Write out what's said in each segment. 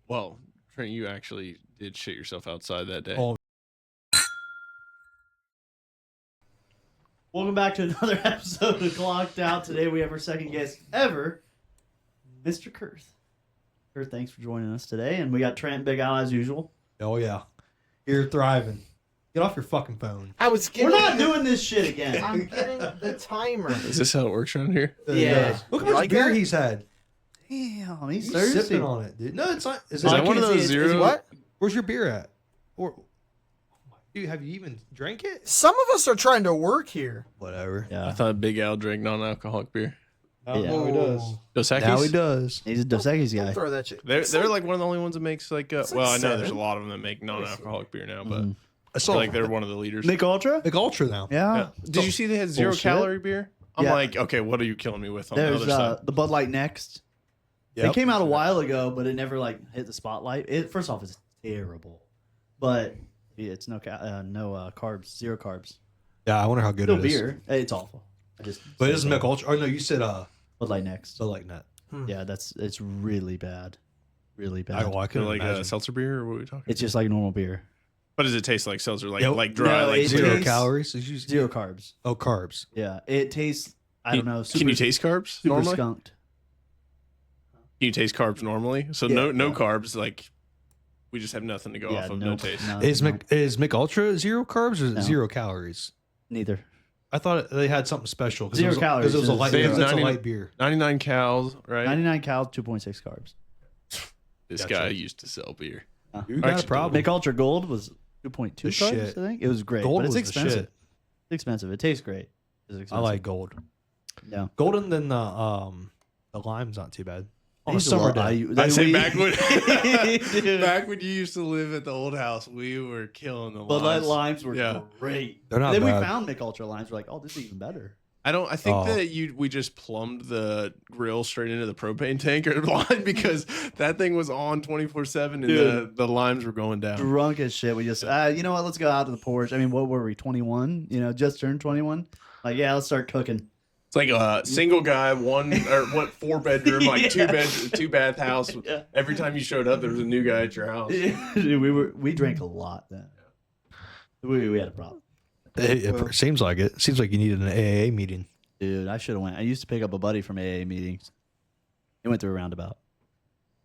Well, Trent, you actually did shit yourself outside that day. Oh. Welcome back to another episode of Clocked Out. Today we have our second guest ever, Mr. Kirth. Kirth, thanks for joining us today. And we got Trent Big Al as usual. Oh, yeah. You're thriving. Get off your fucking phone. We're not doing this shit again. I'm getting the timer. Is this how it works around here? Yeah. Look how much Like beer that? he's had. Damn, he's He's thirsty. sipping on it, dude. No, it's not. Is Is it that one of those Is zero? what? Where's your beer at? Or, dude, have you even drank it? Some of us are trying to work here. Whatever. I Yeah. thought Big Al drank non-alcoholic beer. Now Yeah. he does. Dos Now he Equis? does. He's a Dos Equis guy. Throw that shit. They're like one of the only ones that makes like. It's like Well, I know there's a 7. lot of them that make non-alcoholic beer now, but Mhm. I I saw feel like they're one of the leaders. Mick Ultra? Big Ultra now. Yeah. Yeah. Did you see they had zero Bullshit. calorie beer? I'm Yeah. like, okay, what are you killing me with on the There's other side? the Bud Light Next. Yep. It came out a while ago, but it never like hit the spotlight. First off, it's terrible, but it's no carbs, zero carbs. Yeah, I wonder how good Still it is. beer. It's awful. But it isn't Mick Ultra. Oh, no, you said Bud Light Next. so like that. Yeah, it's really bad, really bad. I Feel couldn't like imagine. seltzer beer, or what are we talking? It's just like normal beer, What does it taste like? Seltzer, like Yep. like dry, No, like it Zero tastes- calories. It's usually- zero carbs. Oh, carbs. Yeah, it tastes. I don't know. Can you taste carbs super normally? skunked? Can you taste carbs normally? So Yeah, no yeah. carbs. Like we just have nothing to go Yeah, off of. No taste. no, Is no, Mick Ultra zero carbs or No. zero calories? neither. I thought they had something special Zero calories because it was a is- light. They have Because it's a 90 light beer. 99 calories, right? 99 calories, 2.6 carbs. This Gotcha. guy used to sell beer. You got a Actually, problem. Mick Ultra Gold was 2.2 The carbs. shit. I think it was great, Gold but it's was the expensive. shit. It's expensive. It tastes great. It's expensive. I like gold. Yeah. Golden than the lime's not too bad. On a used to summer love- day. I say we- back when Dude. back when you used to live at the old house, we were killing the Bud Light limes. limes were Yeah. great. They're not Then bad. we found Mick Ultra limes. We're like, oh, this is even better. I think Oh. that we just plumbed the grill straight into the propane tanker line because that thing was on 24/7 and Dude. the limes were going down. Drunk as shit. We just, you know what? Let's go out to the porch. I mean, what were we? 21? You know, just turned 21. Like, yeah, let's start cooking. It's like a single guy, 4 bedroom, like Yeah. two bath house. Yeah. Every time you showed up, there was a new guy at your house. Dude, we drank a lot then. We had a problem. It seems like it. Seems like you needed an AA meeting. Dude, I should have went. I used to pick up a buddy from AA meetings. He went through a roundabout.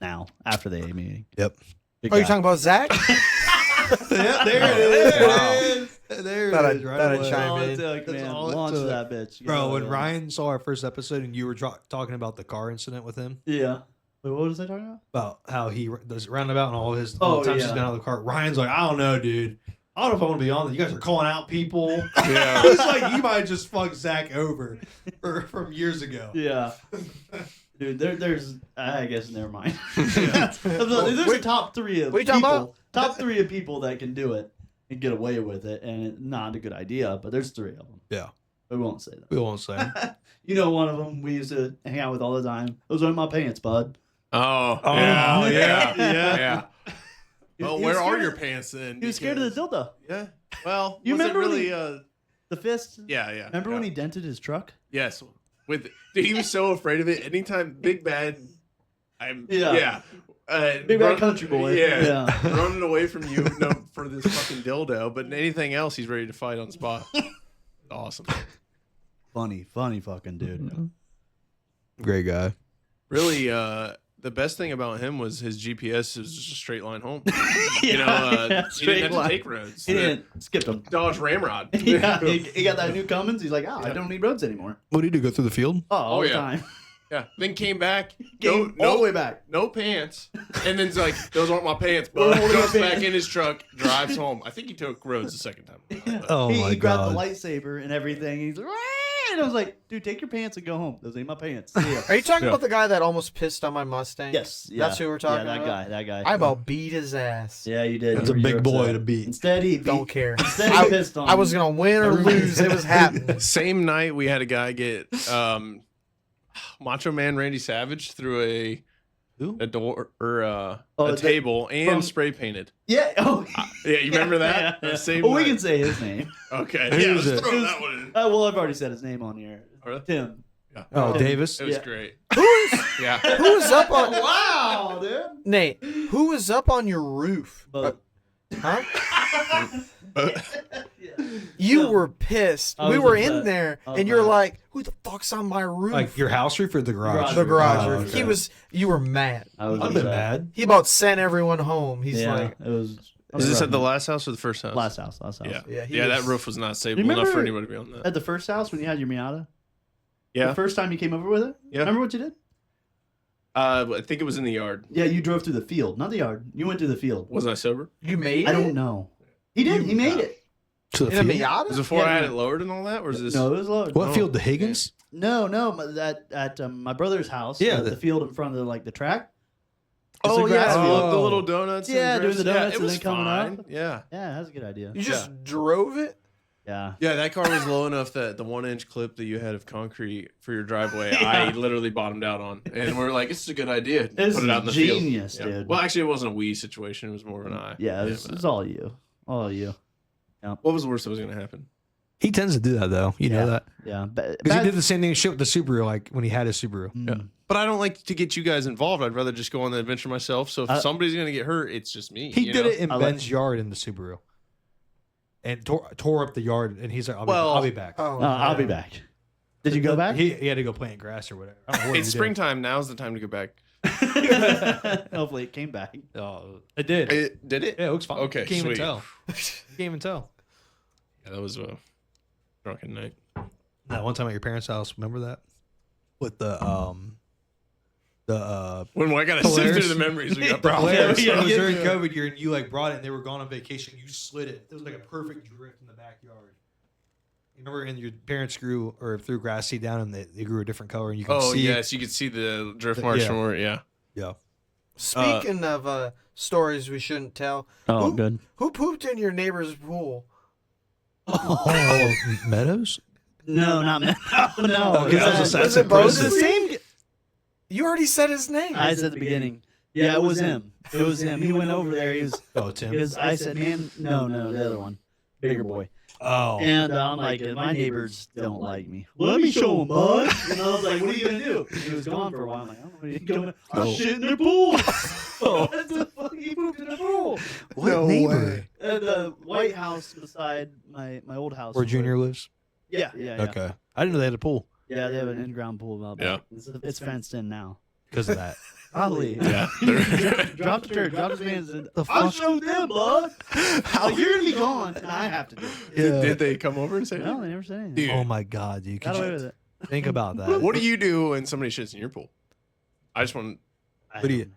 Now, after the AA meeting. Yep. Big Are you guy. talking about Zach? Yeah, there it is. Wow. There Thought it I'd- is. Right thought I'd away. chime All it in. took, That's man. all it Launch took. that bitch. Bro, when Yeah. Ryan saw our first episode and you were talking about the car incident with him, Yeah. Wait, what was I talking about? about how he does roundabout and all the Oh, times he's yeah. been out of the car, Ryan's like, I don't know, dude. I don't know if I want to be on this. You guys are calling out people. Yeah. It's like you might just fuck Zach over from years ago. Yeah. Dude, there's, I guess, never mind. There's a top 3 of What are you talking people. about? Top 3 of people that can do it and get away with it, and it's not a good idea, but there's 3 of them. Yeah. We won't say that. We won't say. You know, one of them we used to hang out with all the time. Those aren't my pants, bud. Oh, Oh, yeah, yeah. yeah. He Well, was where are scared your of- pants then? He was scared of the dildo. Yeah. Well, You was it remember when really? he- The fist. Yeah, yeah. Remember yeah. when he dented his truck? Yes. Dude, he was so afraid of it. Anytime Big Bad, Yeah. Big bad country boy. Yeah, Yeah. running away from you for this fucking dildo. But anything else, he's ready to fight on spot. Awesome. Funny fucking dude. Great guy. Really, the best thing about him was his GPS is just a straight line home. Yeah, You know, yeah, he straight didn't have line. to take roads. He didn't skip them. Dodge Ramrod. Yeah, he got that new Cummins. He's like, I don't need roads anymore. What do you do? Go through the field? Oh, all Oh, the yeah. time. Yeah. Then came back. Came all the way back. No pants. And then's like, those aren't my pants, We're but holding jumps my back pants. in his truck, drives home. I think he took roads the second time. Oh he my grabbed god. the lightsaber and everything. He's like, "Wah!" and I was like, dude, take your pants and go home. Those ain't my pants. See ya. Are you talking Yeah. about the guy that almost pissed on my Mustang? Yes. Yeah. That's who we're talking Yeah, about? that guy. I about beat his ass. Yeah, you did. That's a You were big boy upset. to beat. Instead, he Don't care. Instead, he pissed on I was him. going to win or lose. It was happening. Same night, we had a guy get Macho Man Randy Savage through a door or a table and spray painted. Yeah. Oh, Yeah, you remember that? Yeah. The same Well, we night. can say his name. Okay. Who Yeah, is let's it? throw that one in. Well, I've already said his name on here. Really? Tim. Yeah. Oh, Davis. It was Yeah. great. Who's Yeah. who was up on Wow, dude. Nate? Who was up on your roof? But Huh? yeah. You So, were pissed. I We was were upset. in there, I was and you're mad. like, "Who the fuck's on my roof?" Like your house roof or the garage? the garage Oh, roof. okay. You were mad. I was I've been upset. mad. He about sent everyone home. He's Yeah, like, it was. Was this at the last house or the first house? last house? Last house. Yeah. Yeah, he Yeah, that was- roof was not stable Remember- enough for anybody to be on that. At the first house when you had your Miata. Yeah. The first time you came over with it. Yeah. Remember what you did? I think it was in the yard. Yeah, you drove through the field, not the yard. You went through the field. Was I sober? "You made I it." don't know. He did. He made it. To the In a field? Miata? Was it before Yeah, I had yeah. it lowered and all that? Or is this? No, it was low. What Oh, field? The Higgins? No, but at my brother's house. Yeah, the field in front of the track. It's Oh, a grass yeah. field. The little donuts. and Yeah, doing the grass- donuts it and was then coming fine. up. Yeah. Yeah, that's a good idea. You just drove it. Yeah. Yeah, that car was low enough that the 1-inch clip that you had of concrete for your driveway, I literally bottomed out on. And we're like, this is a good idea. This Put it out in the is field. genius, Yeah. dude. Well, actually, it wasn't a we situation. It was more of an I. Yeah, but it's all you. All you. what was the worst that was going to happen? He tends to do that though. You know that Yeah. because he did the same thing shit with the Subaru. Like when he had his Subaru. Mm. Yeah. But I don't like to get you guys involved. I'd rather just go on the adventure myself. So if somebody's going to get hurt, it's just me. He you did know? it in I like- Ben's yard in the Subaru, and tore up the yard. And he's like, "I'll Well- be back." Oh, I'll be back. Did you go back? He had to go plant grass or whatever. I don't know what It's he did. springtime. Now's the time to go back. Hopefully it came back. Oh, it did. Did it? Yeah, it looks fine. Okay, You can't even sweet. tell. You can't even tell. Yeah, that was a drunken night. That one time at your parents' house, remember that? With the When I got to sift Polaris. through the memories we got. Polaris. Yeah, It was yeah. during COVID year, and you like brought it, and they were gone on vacation. You slid it. It was like a perfect drift in the backyard. You remember, and your parents threw grass seed down, and they grew a different color, and you can Oh see. yes, you could see the drift marks Yeah. from where. Yeah. Yeah. Speaking of stories we shouldn't tell, Oh, Who- good. who pooped in your neighbor's pool? Oh, Meadows. No, not me. No, Okay, I was just Was asking it both President. the same? You already said his name. I said at the beginning. Yeah, it was him. It was him. He went over there. He was Oh, Tim. because I said, "Man, no, the other one, bigger boy." Oh. And I'm like, my neighbors don't like me. Let me show them, bud. And I was like, what are you gonna do? He was gone for a while. I'm like, I don't know what are you doing. I shit in their pool. What the fuck? He pooped in the pool. What No neighbor? way. The White House beside my old house. Where Junior lives? Yeah. Okay. I didn't know they had a pool Yeah, they have an in-ground pool out back. It's fenced in now. because of that. Probably. Yeah. Drop the church. Drop his hands in. The I'll fuck? show them, bud. How you're gonna be gone, and I have to do it. Did they come over and say? No, they never said anything. Dude, Oh my God, dude! Got Could away you with it. think about that? what do you do when somebody shits in your pool? I just want. What do you?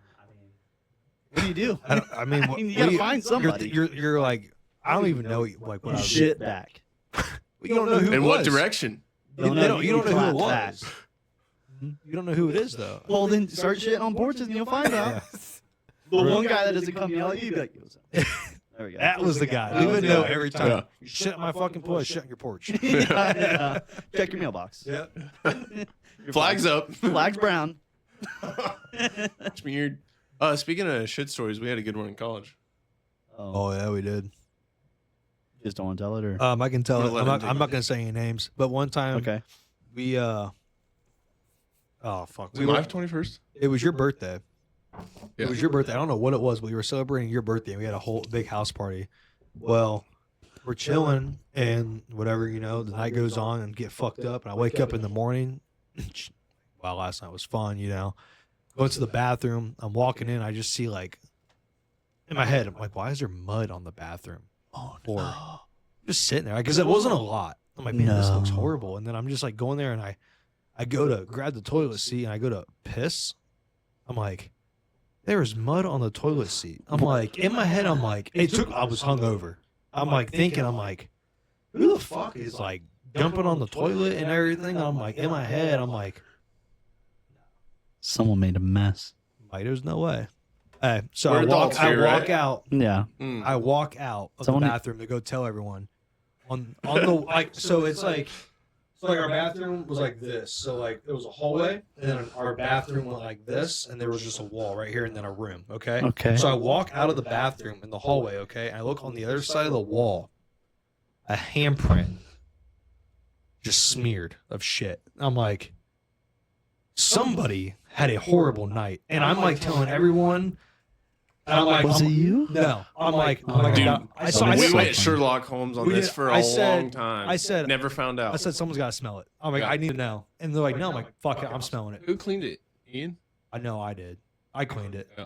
What do you do? I mean, what, You what gotta do you- find somebody. You're like, I don't even know like what I You would shit back. You don't know who In it what was. direction? You don't know who it clap was. back. You don't know who it is though. Well, then start shitting on porches and you'll find out. Yeah. The one guy that doesn't come yell at you, be like, "Yo, what's up?" There we go. That was the guy. That We was would the know guy. every time. Yeah. You shit in my fucking pool. I shit on your porch. Yeah. Check your mailbox. Yeah. Your Flags up. Flag's brown. It's weird. Speaking of shit stories, we had a good one in college. Oh yeah, we did. Just don't want to tell it, or I can tell. I'm it. gonna let I'm him not. take I'm it. not gonna say any names. But one time, okay. we Oh fuck. Was it my 21st? It was your birthday. Yeah. It was your birthday. I don't know what it was, but we were celebrating your birthday. And we had a whole big house party. Well, we're chilling and whatever, the night goes on and get fucked up. And I wake up in the morning. Wow, last night was fun, Go to the bathroom. I'm walking in. I just see like in my head, I'm like, why is there mud on the bathroom floor? Just sitting there because it wasn't a lot. I'm like, man, this looks No. horrible. And then I'm just like going there and I go to grab the toilet seat and I go to piss. I'm like, there is mud on the toilet seat. I'm like, in my head, I'm like, I was hungover. I'm like thinking, who the fuck is like jumping on the toilet and everything? I'm like, in my head, I'm like, Someone made a mess. there's no way. So We're I walk adults here, right? out. Yeah. Mm. I walk out of Someone- the bathroom to go tell everyone. On the like, so it's like. So like our bathroom was like this. So like it was a hallway, and then our bathroom went like this, and there was just a wall right here, and then a room. Okay. Okay. So I walk out of the bathroom in the hallway. Okay, and I look on the other side of the wall, a handprint, just smeared of shit. I'm like, somebody had a horrible night, and I'm like telling everyone. And I'm like, Was it you? No, I'm like, Dude, we said- went Sherlock Holmes on We this did- for I a said- long time. I said- never found out. I said someone's got to smell it. I'm like, I need to know, and they're like, no. I'm like, fuck it, I'm smelling it. Who cleaned it? Ian? I know I did. I cleaned it, Yeah.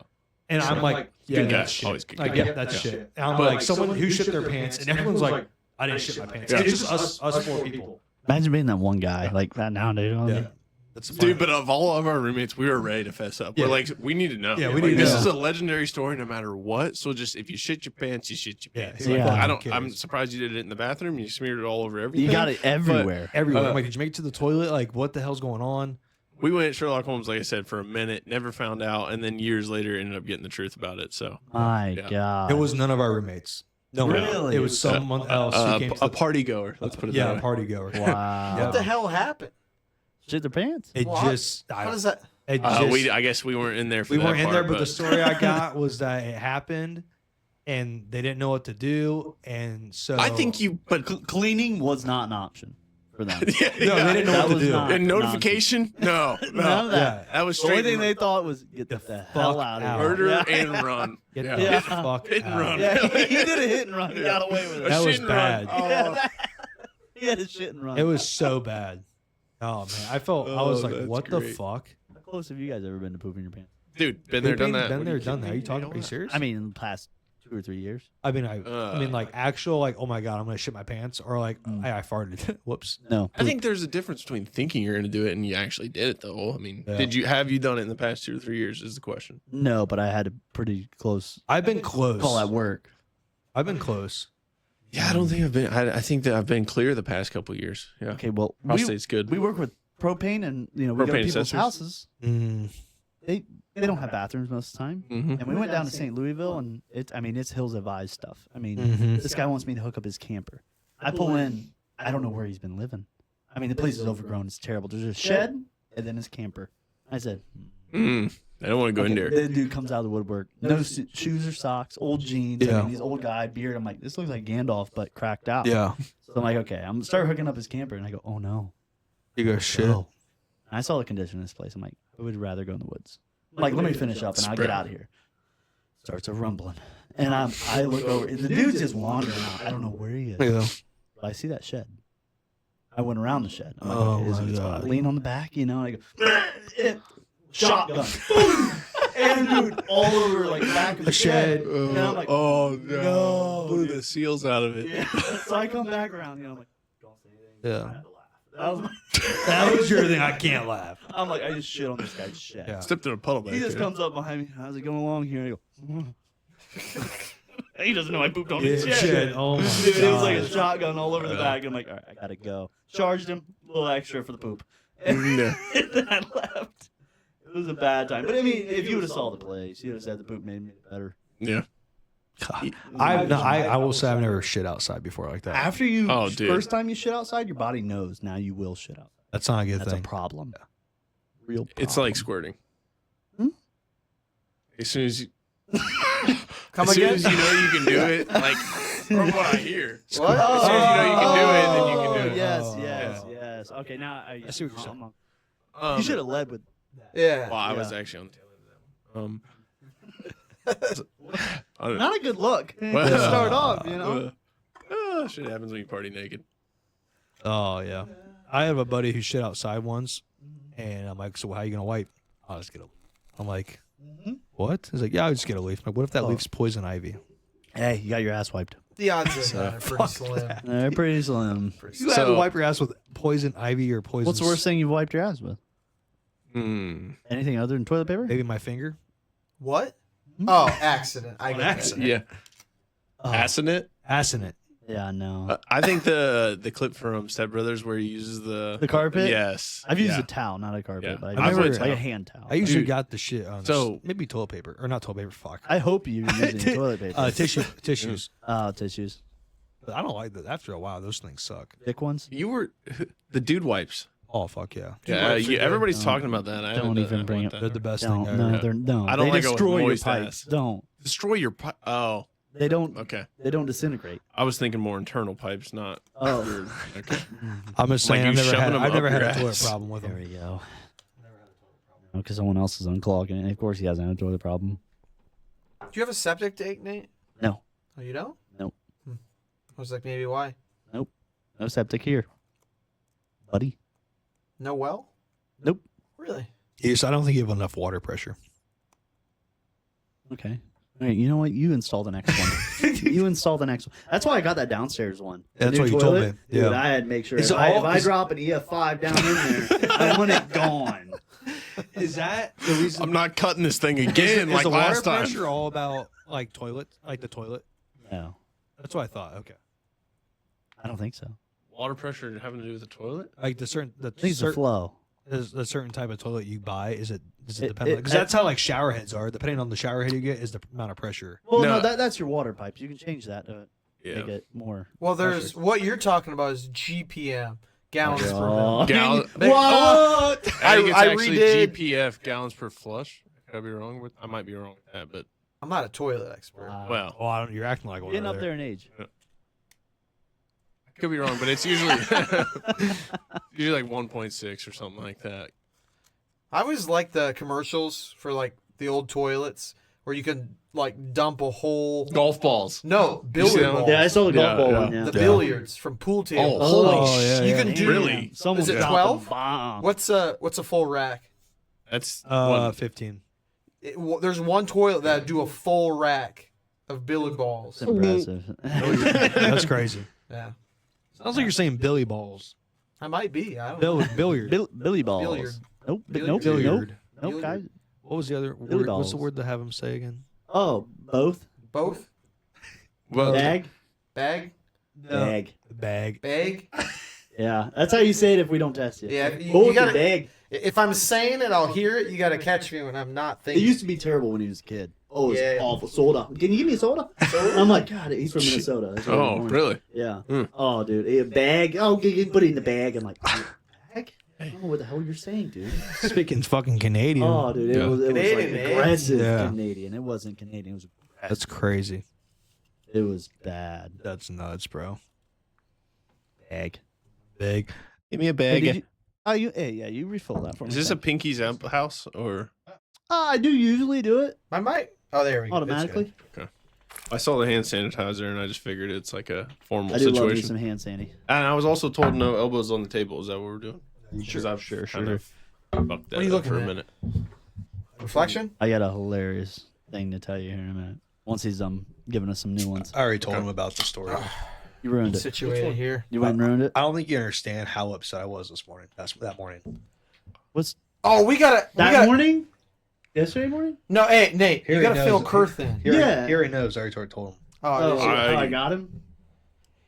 and I'm like, yeah, Good guy. that's shit. Always good Like, guy. yeah, that's Yeah. shit. And I'm like, someone who shit their pants, and everyone's like, I didn't shit my pants. Yeah. It's just us 4 people. Imagine being that one guy like that now, dude. Yeah. That's Dude, but of all of our roommates, we were ready to fess up. Yeah. We're like, we need to know. Yeah, we Like, need to this know. is a legendary story no matter what. So just if you shit your pants, you shit your Yeah, pants. he's like, I fucking don't. I'm kids. surprised you did it in the bathroom. You smeared it all over everything. You got it everywhere. Everywhere. Uh, I'm like, did you make it to the toilet? Like, what the hell's going on? We went Sherlock Holmes, like I said, for a minute, never found out, and then years later ended up getting the truth about it. So My Yeah. God. It was none of our roommates. No, one. Really? It was someone else who came to a the party goer. Let's put it yeah, that way. party goer. Wow. Yeah. What the hell happened? Shit their pants. It Well, just, How does that? it just, I guess we weren't in there for we that weren't in part, there, but the story I got was that it happened, and they didn't know what to do, and so I think you, but Cleaning was not an option for them. yeah, No, they didn't know That what to was do. not- And notification? No, None no. of that. Yeah, That was The only straight thing they thought was get the hell fuck out out. of here. murder Yeah. and run. get Yeah. the Yeah. fuck Hit and out. run. Yeah, he did a hit and run. He got away with it. That A was shit and bad. run. Yeah, he had a shit and run. It was so bad. Oh man, I was Oh, like, that's what the great. fuck? How close have you guys ever been to pooping your pants? Dude, been there, done that. Been What there, are done that. Are you kidding talking? me? Are you serious? I mean, in the past 2 or 3 years. I mean, like actual, like, oh my god, I'm gonna shit my pants, or like, Mm. I farted. Whoops. No. I think there's a difference between thinking you're going to do it and you actually did it, though. I mean, Yeah. have you done it in the past 2 or 3 years? Is the question. No, but I had a pretty close I've been close. call at work. I've been close. Yeah, I don't think I've been. I think that I've been clear the past couple of years. Yeah, Okay, well, prostate's good. we work with propane, and we go to Propane people's accessories. houses. Mm. They don't have bathrooms most of the time. Mm-hmm. And we went down to St. Louisville, and it's Hills Advised stuff. I mean, Mhm. this guy wants me to hook up his camper. I pull in. I don't know where he's been living. I mean, the place is overgrown. It's terrible. There's a shed, and then his camper. I said, I don't want to go in there. The dude comes out of the woodwork. No shoes or socks, old jeans. Yeah. I mean, he's old guy, beard. I'm like, this looks like Gandalf, but cracked out. Yeah. So I'm like, okay, I'm gonna start hooking up his camper, and I go, oh no. You go shit. Oh. And I saw the condition of this place. I'm like, I would rather go in the woods. I'm like, let me finish up and I'll get out of here. Starts a rumbling. And I look over. The dude's just wandering out. I don't know where he is. Yeah. But I see that shed. I went around the shed. I'm like, Oh, okay, is my it God. I lean on the back, and I go, shotgun. And dude, all over like back of the shed. And I'm like, oh no, blew dude. the seals out of it. yeah. So I come back around, I'm like, don't say anything. Yeah. I had to laugh. That was my, That was your thing. I can't laugh. I'm like, I just shit on this guy's shed. Yeah. Stepped in a puddle back He just there. comes up behind me. How's it going along here? And I go, he doesn't know I pooped on Yeah, his shed. shit. Oh my Dude, it was like a God. shotgun all over the back. I'm like, all right, I gotta go. Charged him, a little extra for the poop. Yeah. And then I left. It was a bad time. But I mean, if you would have saw the place, you would have said the poop made me better. Yeah. I will say I've never shit outside before like that. After you, Oh, dude. first time you shit outside, your body knows now you will shit outside. That's not a good That's thing. a problem. Real problem. It's like squirting. Hmm? As soon as you, Come as soon again? as you know you can do it, like from what I hear. What? As soon as you know you can do it, then you can do it. Yes, Oh. yes, yes. Okay, now I see what you're saying. You should have led with. Yeah. Well, I was Yeah. actually on the tail end of that one. I don't know. Not a good look. Well, To start off, you know. Shit happens when you party naked. Oh yeah. I have a buddy who shit outside once, and I'm like, so how you gonna wipe? I'll just get a. I'm like, what? He's like, yeah, I'll just get a leaf. I'm like, what if that leaf's poison ivy? Hey, you got your ass wiped. The odds of that are pretty slim. They're pretty slim. You have to wipe your ass with poison ivy or poison. What's the worst thing you've wiped your ass with? Hmm. Anything other than toilet paper? Maybe my finger. What? Oh, accident. I get accident. Yeah. Oh. Acid Acid. Yeah, no. I think the clip from Step Brothers where he uses the carpet? Yes. I've used yeah. a towel, not a carpet, Yeah. but I've never- like a hand towel. I usually Dude. got the shit on So- maybe toilet paper or not toilet paper. Fuck. I hope you're using toilet paper. Tissues. Oh, tissues. But I don't like that. After a while, those things suck. Thick ones? You were the dude wipes. Oh fuck yeah. Yeah, wipes are good. everybody's Don't- talking about that. I don't haven't done even that. bring I it- want They're that. the best Don't, thing no, ever. they're no. I don't they like it with destroy your moist pipes. ass. Don't. Destroy your pipe. Oh, They don't. okay. They don't disintegrate. I was thinking more internal pipes, not. Oh. your- okay. I'm just Like saying, you I've shoving them never up had your a toilet ass. problem with There them. we go. Because someone else is unclogging it. And of course, he has an toilet problem. Do you have a septic tank, Nate? No. Oh, you don't? Nope. I was like, maybe why? No septic here, buddy. No well? Nope. Really? Yes, I don't think you have enough water pressure. Okay. All right, you know what? You install the next one. You install the next one. That's why I got that downstairs one. The That's new what you told me. Dude, Yeah. I had to make sure Is if it I, all- if I is- drop an EF5 down in there, I want it gone. Is that the reason? I'm not cutting this thing again is like the water last time. pressure all about like toilet, like the toilet? No, That's what I thought. Okay. I don't think so. Water pressure having to do with the toilet? Like the I think it's the certain flow. is a certain type of toilet you buy. Does it It- depend? Because it- that's how like shower heads are. Depending on the shower head you get, is the amount of pressure. Well, no, No. that's your water pipes. You can change that to Yeah. make it more. Well, there's what you're talking about is GPM, gallons per Oh. minute. Gal- What? I think it's I actually redid- GPF, gallons per flush. Could I be wrong with? I might be wrong with that, but I'm not a toilet expert. well, Oh, I don't, you're acting like one. Getting over up there in age. I could be wrong, but it's usually usually like 1.6 or something like that. I always like the commercials for like the old toilets where you can like dump a whole Golf balls. no You see billiard that one? balls. Yeah, I saw the golf Yeah, ball yeah. one. Yeah. The billiards from pool tables. Oh, holy Oh, yeah, you yeah. can do Really? Someone's Is it dropping 12? bombs. What's a full rack? That's 15. There's one toilet that do a full rack of billiard balls. It's impressive. That's crazy. Yeah, Sounds like you're saying Billy balls. I might be. I don't know. Billiard. Billy balls. Billiard. Nope. Billiard. Nope. Billiard. Nope. Nope. Guys. What was the other Billy word? What's the balls. word to have him say again? Oh, both. Both well, Bag. bag, Bag. Bag. bag. Yeah, that's how you say it if we don't test you. Yeah, you Both gotta- bag. If I'm saying it, I'll hear it. You got to catch me when I'm not It thinking. used to be terrible when he was a kid. Oh, it was Yeah. awful. Soda. Can you give me a soda? I'm like, God, he's from Minnesota. That's what oh, I'm really? Yeah. Mm. Oh, dude, a bag. Oh, you can put it in the bag. I'm like, bag? I don't know what the hell you're saying, dude. Speaking fucking Canadian. Oh, dude, Yeah. it was Canadian, like man. aggressive Yeah. Canadian. It wasn't Canadian. It was aggressive. That's crazy. It was bad. That's nuts, bro. Bag. Big. Give me a Hey, bag. did you, oh, you refill that for me. Is this a thank Pinky's amp house or? you. I do usually do it I might. Oh, there we go. It's good. automatically. I saw the hand sanitizer and I just figured it's like a formal I do love me situation. some hand sandy. And I was also told no elbows on the table. Is that what we're doing? Because I've sure, kind sure. of fucked that What are you up looking for a at? minute. Reflection. I got a hilarious thing to tell you here in a minute. Once he's giving us some new ones. I already told him about the story. You ruined it. Situated here. You went and ruined it. I don't think you understand how upset I was this morning. That morning. What's Oh, we gotta. morning? Yesterday morning? No, hey Nate, Here you he gotta fill knows. Kirth in. Yeah. Here he knows. I already told him. Oh, Oh, yeah. I got him.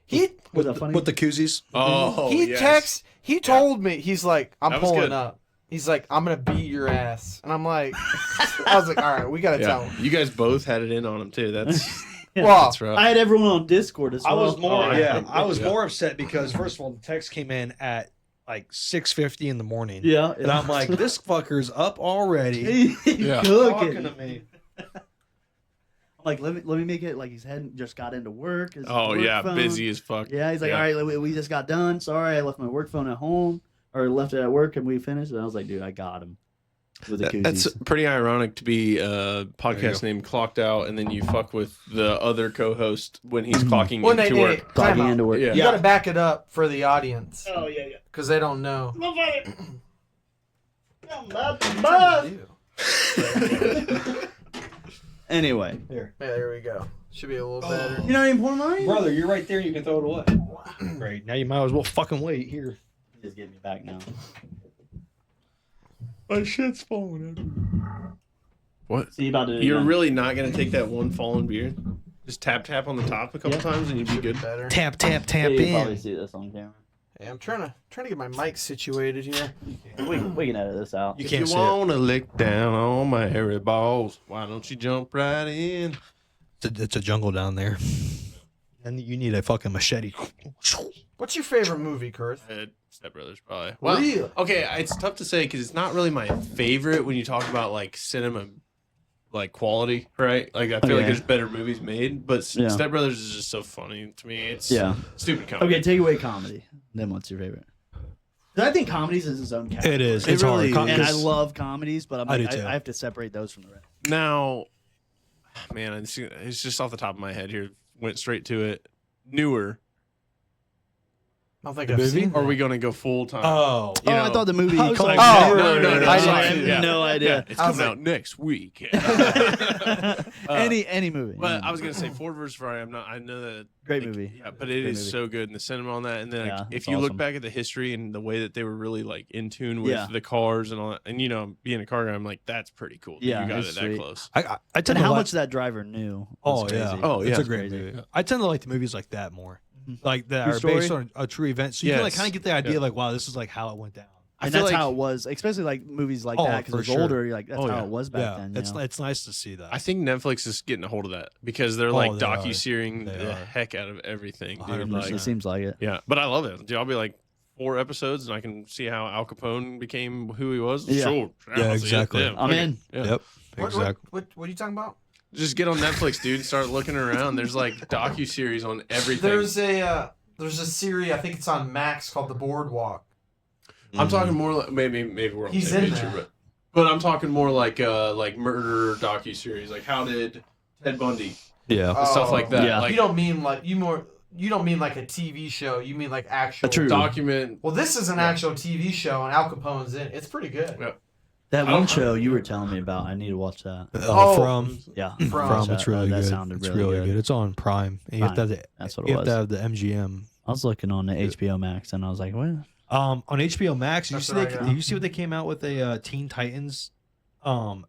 he With a funny. With the koozies. Oh, he yes. texts. He told me he's like, I'm That was pulling good. up. He's like, I'm gonna beat your ass, and I'm like, I was like, all right, we gotta tell Yeah, him. you guys both had it in on him too. That's Yeah. Well, that's rough. I had everyone on Discord as well. I was more. Oh, yeah, yeah. I was Yeah. more upset because first of all, the text came in at like 6:50 in the morning. Yeah. And I'm like, this fucker's up already. Yeah. Talking Cooking. to me. I'm like, let me make it like he's just got into work. his Oh work yeah, phone. busy as fuck. Yeah, he's like, Yeah. all right, we just got done. Sorry, I left my work phone at home or left it at work and we finished. And I was like, dude, I got him with the koozies. That's pretty ironic to be a There you podcast go. named Clocked Out, and then you fuck with the other co-host when he's clocking well, into work. time Clocking out. into work. Yeah. You gotta back it up for the audience Oh yeah, yeah. because they don't know. Anyway, Yeah, there we go. Should be a little better. you know any porn money? Brother, you're right there. You can throw it away. Great. Now you might as well fucking wait here. Just get me back now. My shit's falling out. What? See about to. do it You're again. really not gonna take that one fallen beer? Just tap on the top a couple Yeah. times and you'd be Should be good. better. Tap, tap, Yeah, tap you probably in. see this on camera. Hey, I'm trying to get my mic situated here. We can edit this out. You If can't you see it. wanna lick down on my hairy balls, why don't you jump right in? It's a jungle down there. And you need a fucking machete. What's your favorite movie, Kirth? Step Brothers, probably. Well, Really? okay, it's tough to say because it's not really my favorite when you talk about like cinema, like quality, right? Like I feel like Okay. there's better movies made, but Yeah. Step Brothers is just so funny to me. It's Yeah. stupid comedy. Okay, take away comedy. Then what's your favorite? I think comedies is its own category. It is. It It's really hard. is. And I love comedies, but I do I too. have to separate those from the rest. Now, man, it's just off the top of my head here. Went straight to it. Newer. I don't think The I've movie? seen Are that. we going to go full time? Oh. You know, I thought the movie I was called like, oh, no. I I didn't have see no idea. It's I was coming like- out next week. Any movie. But I was gonna say Ford vs Ferrari. I know that Great like, movie. Yeah, but it Great is movie. so good in the cinema on that. And then like, Yeah, if it's you look awesome. back at the history and the way that they were really like in tune with Yeah. the cars and all that, and you know, being a car guy, I'm like, that's pretty cool. That Yeah, you got it's it that sweet. close. I And tend to how like, much that driver knew. Oh was yeah. crazy. Oh, It's yeah. a great Crazy. movie. I tend to like the movies like that more. Mhm. Like that True are story? based on a true event. So you can like Yes. kind of get the idea Yeah. like, wow, this is like how it went down. I And feel that's like- how it was, especially like movies like Oh, that because for it's sure. older. You're like, that's Oh, how yeah. it was back Yeah, then. it's nice to see that. I think Netflix is getting a hold of that because they're like they are. docu-series They the are. heck out of everything, dude. 100%. Like, It seems like it. yeah, but I love it. Dude, I'll be like 4 episodes and I can see how Al Capone became who he was. Yeah. Sure. Yeah, I'll see it. exactly. Yeah, I'm fuck it. in. Yeah. Yep. What, Exactly. what are you talking about? Just get on Netflix, dude, and start looking around. There's like docu-series on everything. There's a series, I think it's on Max, called The Boardwalk. I'm talking more like maybe we're on the He's same in page that. here, but I'm talking more like murder docu-series. Like how did Ted Bundy Yeah. stuff like that. Yeah. Like you don't mean like a TV show. You mean like actual A true- document. Well, this is an Yeah. actual TV show, and Al Capone's in it. It's pretty good. Yeah. That I one don't- show you were telling me about, I need to watch that. Oh. From Yeah. From, it's really that good. sounded It's really really good. It's on Prime. And you have to have the, That's what you it have to was. have the MGM. I was looking on the HBO Max and I was like, what? On HBO Max, That's see what I they, got. you see what they came out with a Teen Titans,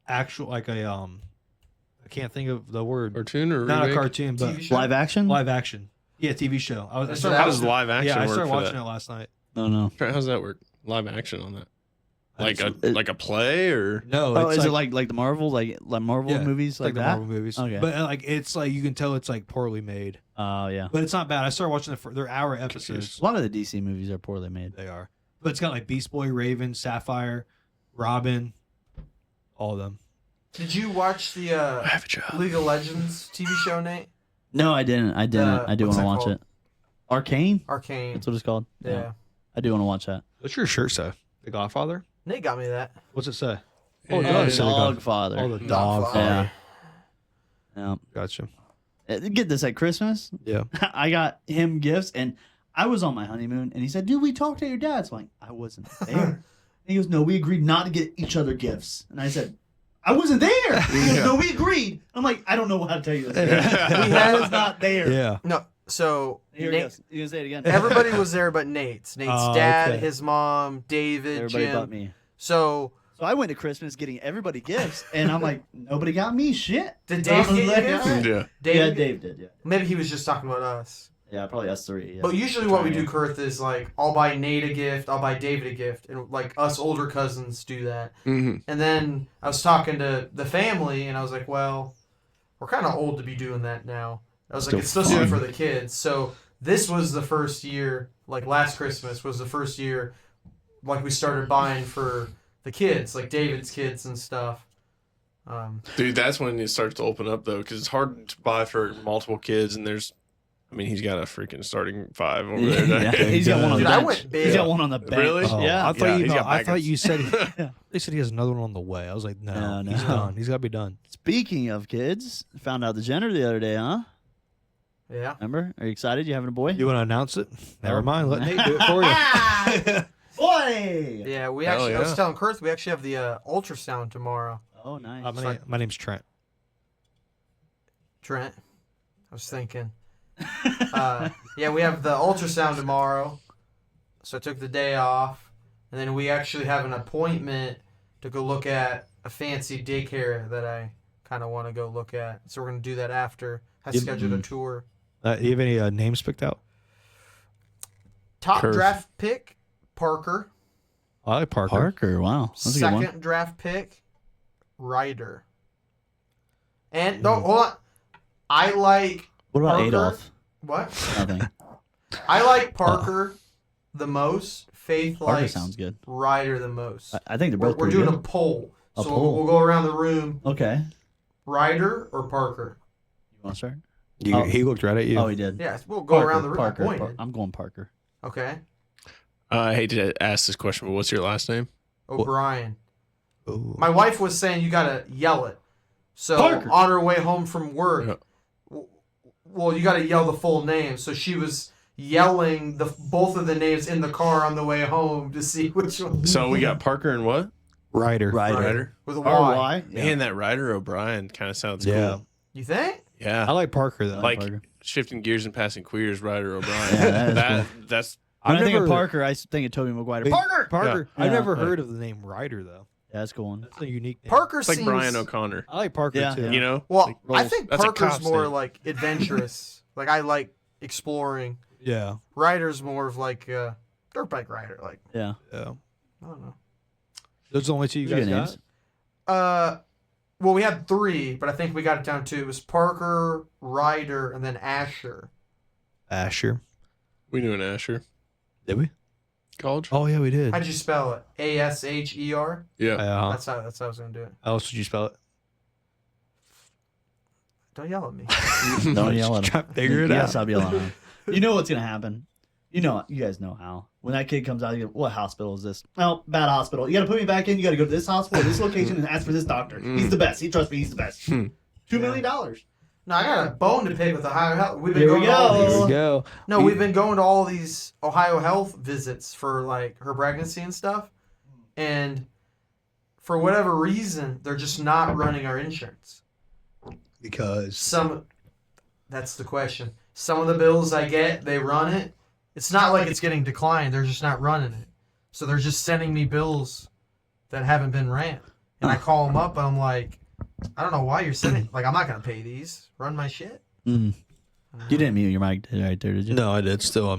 actual like a I can't think of the word. Cartoon or Not a remake? cartoon, but TV show. Live action? live action. Yeah, TV show. I That's started what How I does live action yeah, I work started for watching that? it last night. No, no. Trent, how's that work? Live action on that? It's- Like a play or No, Oh, it's is it like the Marvel, like Marvel Yeah, movies like the that? Marvel movies. Okay. But like it's like you can tell it's like poorly made, Oh, yeah. but it's not bad. I started watching they're hour A episodes. lot of the DC movies are poorly made. They are, but it's got like Beast Boy, Raven, Sapphire, Robin, all of them. Did you watch the have a job. League of Legends TV show, Nate? No, I didn't. I do what's want to that watch called? it. Arcane? Arcane. That's what it's called. Yeah. I do want to watch that. What's your shirt say? The Godfather? Nate got me that. What's it say? Oh, it does say the God- Dogfather. Oh, the Dogfather. Dogfather. Yeah. Gotcha. Get this at Christmas. Yeah. I got him gifts, and I was on my honeymoon, and he said, "Dude, we talked to your dad." So I'm like, I wasn't there. And he goes, "No, we agreed not to get each other gifts." And I said, "I wasn't there." He goes, "No, we agreed." I'm like, I don't know how to tell you this. I was not there. Yeah. No, so Here he Nate, goes. You gonna say it again? everybody was there but Nate's. Nate's Oh, dad, okay. his mom, David, Everybody Jim. but me. So So I went to Christmas getting everybody gifts, and I'm like, nobody got me shit. did So Dave I was get you like, gifts? "All right." Yeah. Yeah, David, Dave did. Yeah, maybe he was just talking about us. yeah, probably us three. Yeah. But usually what we do, Triangle. Kirth, is like I'll buy Nate a gift, I'll buy David a gift, and like us older cousins do that. Mm-hmm. And then I was talking to the family, and I was like, well, we're kind of old to be doing that now. I was Still like, it's supposed to be fun. for the kids. So this was the first year, like last Christmas was the first year, like we started buying for the kids, like David's kids and stuff. Dude, that's when it starts to open up though, because it's hard to buy for multiple kids, and he's got a freaking starting 5 over there. Yeah, he's got one on the Dude, I bench. went big. He's got one on the bench. Really? Oh, Yeah. I thought he's got I thought backups. you said they said he has another one on the way. I was like, no, No, he's no. done. He's got to be done. Speaking of kids, found out the gender the other day, huh? Yeah. Remember? Are you excited? You having a boy? You want to announce it? Never No. mind. Let Nate do it for you. Boy! Yeah, we Hell actually, I was yeah. telling Kirth, we actually have the ultrasound tomorrow. Oh, nice. My name's Trent. Trent, I was thinking. Yeah, we have the ultrasound tomorrow, so I took the day off, and then we actually have an appointment to go look at a fancy daycare that I kind of want to go look at. So we're gonna do that after. I Yep. scheduled a tour. Do you have any names picked out? Top Kirth. draft pick, Parker. I like Parker. Parker, wow. That's a good one. Second draft pick, Ryder. And no, hold on. I like What about Parker. Adolf? what? Nothing. I like Parker the most. Faith Parker likes sounds good. Ryder the most. I think they're We're, both we're pretty doing good. a poll. A So poll. We'll go around the room. Okay. Ryder or Parker? You want to start? He looked right at you. Oh, he did. Yes, we'll go Parker, around the room. Parker. Appointed. I'm going Parker. Okay. I hate to ask this question, but what's your last name? O'Brien. Ooh. My wife was saying you gotta yell it. So Parker. on her way home from work, Yeah. well, you gotta yell the full name. So she was yelling both of the names in the car on the way home to see which one. So we got Parker and what? Ryder. Ryder. With a Or Y. why? Man, that Ryder O'Brien kind of sounds Yeah. cool. You think? Yeah. I like Parker though. like Parker. shifting gears and passing queers, Ryder O'Brien. Yeah, that is That's When I've I think of never- Parker, I think of Tobey Maguire. Big- Parker. Parker. Yeah. I've never Yeah. heard of the name Ryder though. Yeah, that's a cool one. That's a unique name. Parker it's like seems Brian O'Connor. I like Parker Yeah. too. You know? Well, Like, I think that's a Parker's cop's more name. like adventurous. Like I like exploring. Yeah. Ryder's more of like dirt bike rider. Like Yeah. Yeah. I don't know. Those are the only two you Those are guys good got? names. Well, we had 3, but I think we got it down to it was Parker, Ryder, and then Asher. Asher. We knew an Asher. Did we? College? Oh yeah, we did. How'd you spell it? Asher. Yeah. That's how I was gonna do it. How else would you spell it? Don't yell at me. Don't yell at him. Try to figure it Yeah, out. stop yelling at him. You know what's gonna happen. You guys know how. When that kid comes out, you go, what hospital is this? Oh, bad hospital. You got to put me back in. You got to go to this hospital, this location, and ask for this doctor. He's the best. He trusts me. He's the best. $2 million. No, I got a bone to pick with Ohio Health. We've been Here we going to all go. these. Here we go. No, we've been going to all these Ohio Health visits for like her pregnancy and stuff, and for whatever reason, they're just not running our insurance. Because That's the question. Some of the bills I get, they run it. It's not like it's getting declined. They're just not running it. So they're just sending me bills that haven't been ran. And I call them up and I'm like, I don't know why you're sending. Like, I'm not going to pay these. Run my shit. You didn't mute your mic right there, did you? no, I did. It's still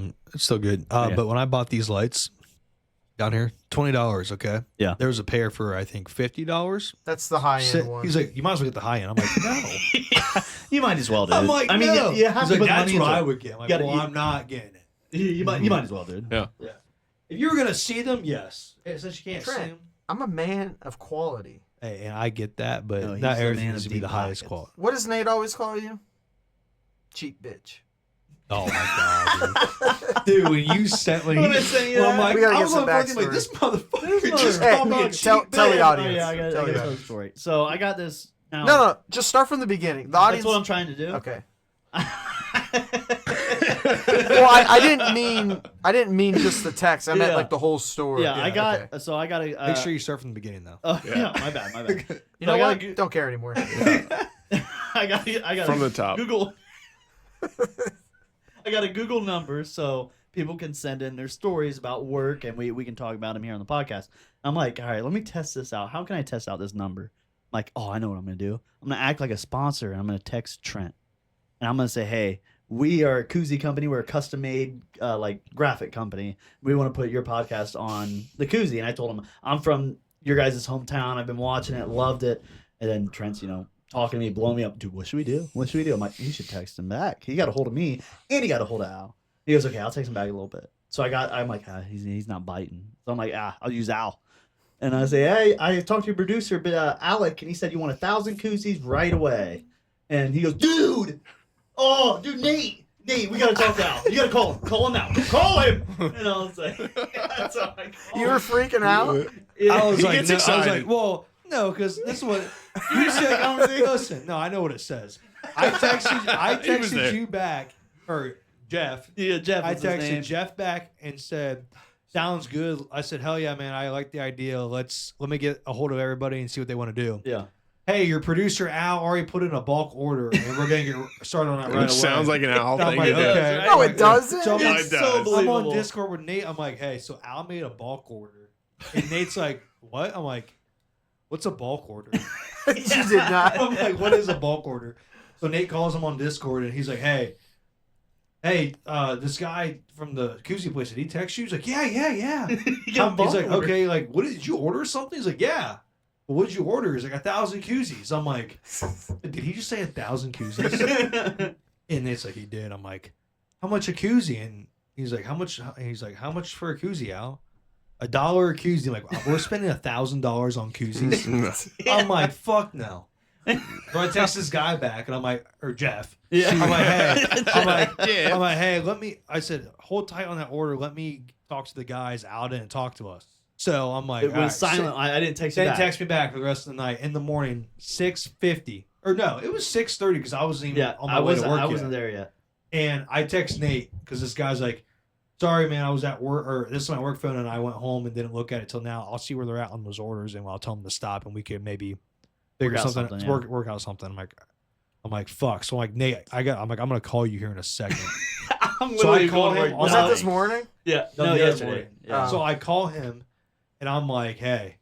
good. Okay. But when I bought these lights down here, $20. Okay. Yeah. There was a pair for I think $50. That's the high end one. He's like, you might as well get the high end. I'm like, no. You might as well, dude. I'm like, I mean, no. you have He's to like, put that's money what into I it. would get. I'm like, Gotta well, eat. I'm not getting it. You might as well, dude. Yeah. If you were gonna see them, yes. Since you can't see Trent. them. I'm a man of quality. Hey, and I get that, but No, he's not the everything man needs of to be the deep highest pockets. quality. What does Nate always call you? Cheap bitch. Oh my god, dude! When you sent when When I he, sent you well, I'm that, like, we gotta I get was some on fucking like backstory. this motherfucker just Hey, called me a tell cheap the bitch. audience. Oh, yeah, I got Tell to the tell the audience. story. So I got this. Now, No, just start from the beginning. The That's audience. what I'm trying to do. Okay. Well, I didn't mean just the text. I meant Yeah. like the whole story. Yeah, I got. okay. So I got to. Make sure you start from the beginning though. Oh yeah, my bad. You know I what? gotta Don't care anymore. I got From the top. Google. I got a Google number so people can send in their stories about work and we can talk about them here on the podcast. I'm like, all right, let me test this out. How can I test out this number? I'm like, oh, I know what I'm gonna do. I'm gonna act like a sponsor and I'm gonna text Trent and I'm gonna say, hey, we are a koozie company. We're a custom made like graphic company. We want to put your podcast on the koozie. And I told him I'm from your guys' hometown. I've been watching it, loved it. And then Trent's, talking to me, blowing me up. Dude, what should we do? What should we do? I'm like, you should text him back. He got a hold of me, and he got a hold of Al. He goes, okay, I'll text him back a little bit. So I'm like, he's not biting. So I'm like, I'll use Al. And I say, hey, I talked to your producer, Alec, and he said you want 1,000 koozies right away. And he goes, dude, Nate, we gotta talk to Al. You gotta call him now. Call him. And I was like, that's how I call You were freaking out. I was He like, gets no, I was excited. like, well, no, because this is what you said. Listen, no, I know what it says. I He was there. texted you back, or Jeff. Yeah, Jeff. I was his texted name. Jeff back and said, "Sounds good." I said, "Hell yeah, man! I like the idea. Let me get a hold of everybody and see what they want to do." Yeah. Hey, your producer Al already put in a bulk order, and we're gonna get started on that right away. Which sounds like an Al I'm thing like, to do. okay. No, it doesn't. So I'm Yeah, like, it does. I'm on believable. Discord with Nate. I'm like, hey, so Al made a bulk order, and Nate's like, what? I'm like, what's a bulk order? You did not. I'm like, what is a bulk order? So Nate calls him on Discord, and he's like, hey, this guy from the koozie place, did he text you? He's like, yeah. He got a bulk He's like, order. okay, like, what did you order something? He's like, yeah. Well, what did you order? He's like, 1,000 koozies. I'm like, did he just say 1,000 koozies? And it's like, he did. I'm like, how much a koozie? And he's like, how much? He's like, how much for a koozie, Al? $1 a koozie. I'm like, we're spending $1,000 on koozies. I'm like, fuck no. So I text this guy back, and I'm like, or Jeff. Yeah. I'm like, hey, Yeah. I'm like, hey, I said, hold tight on that order. Let me talk to the guys out and talk to us. So I'm like, It was all right, silent. I didn't text you Then back. text me back for the rest of the night. In the morning, 6:50. Or no, it was 6:30 because I wasn't even on my way to work I yet. wasn't there yet. And I text Nate because this guy's like, sorry, man, I was at work, or this is my work phone, and I went home and didn't look at it till now. I'll see where they're at on those orders, and I'll tell them to stop, and we can maybe figure something, yeah. work out something. I'm like, fuck. So I'm like, Nate, I'm gonna call you here in a second. I'm So I literally called going him. right Was now. that this morning? Yeah. No, No, the other yesterday. morning. Yeah. So I call him, and I'm like, hey,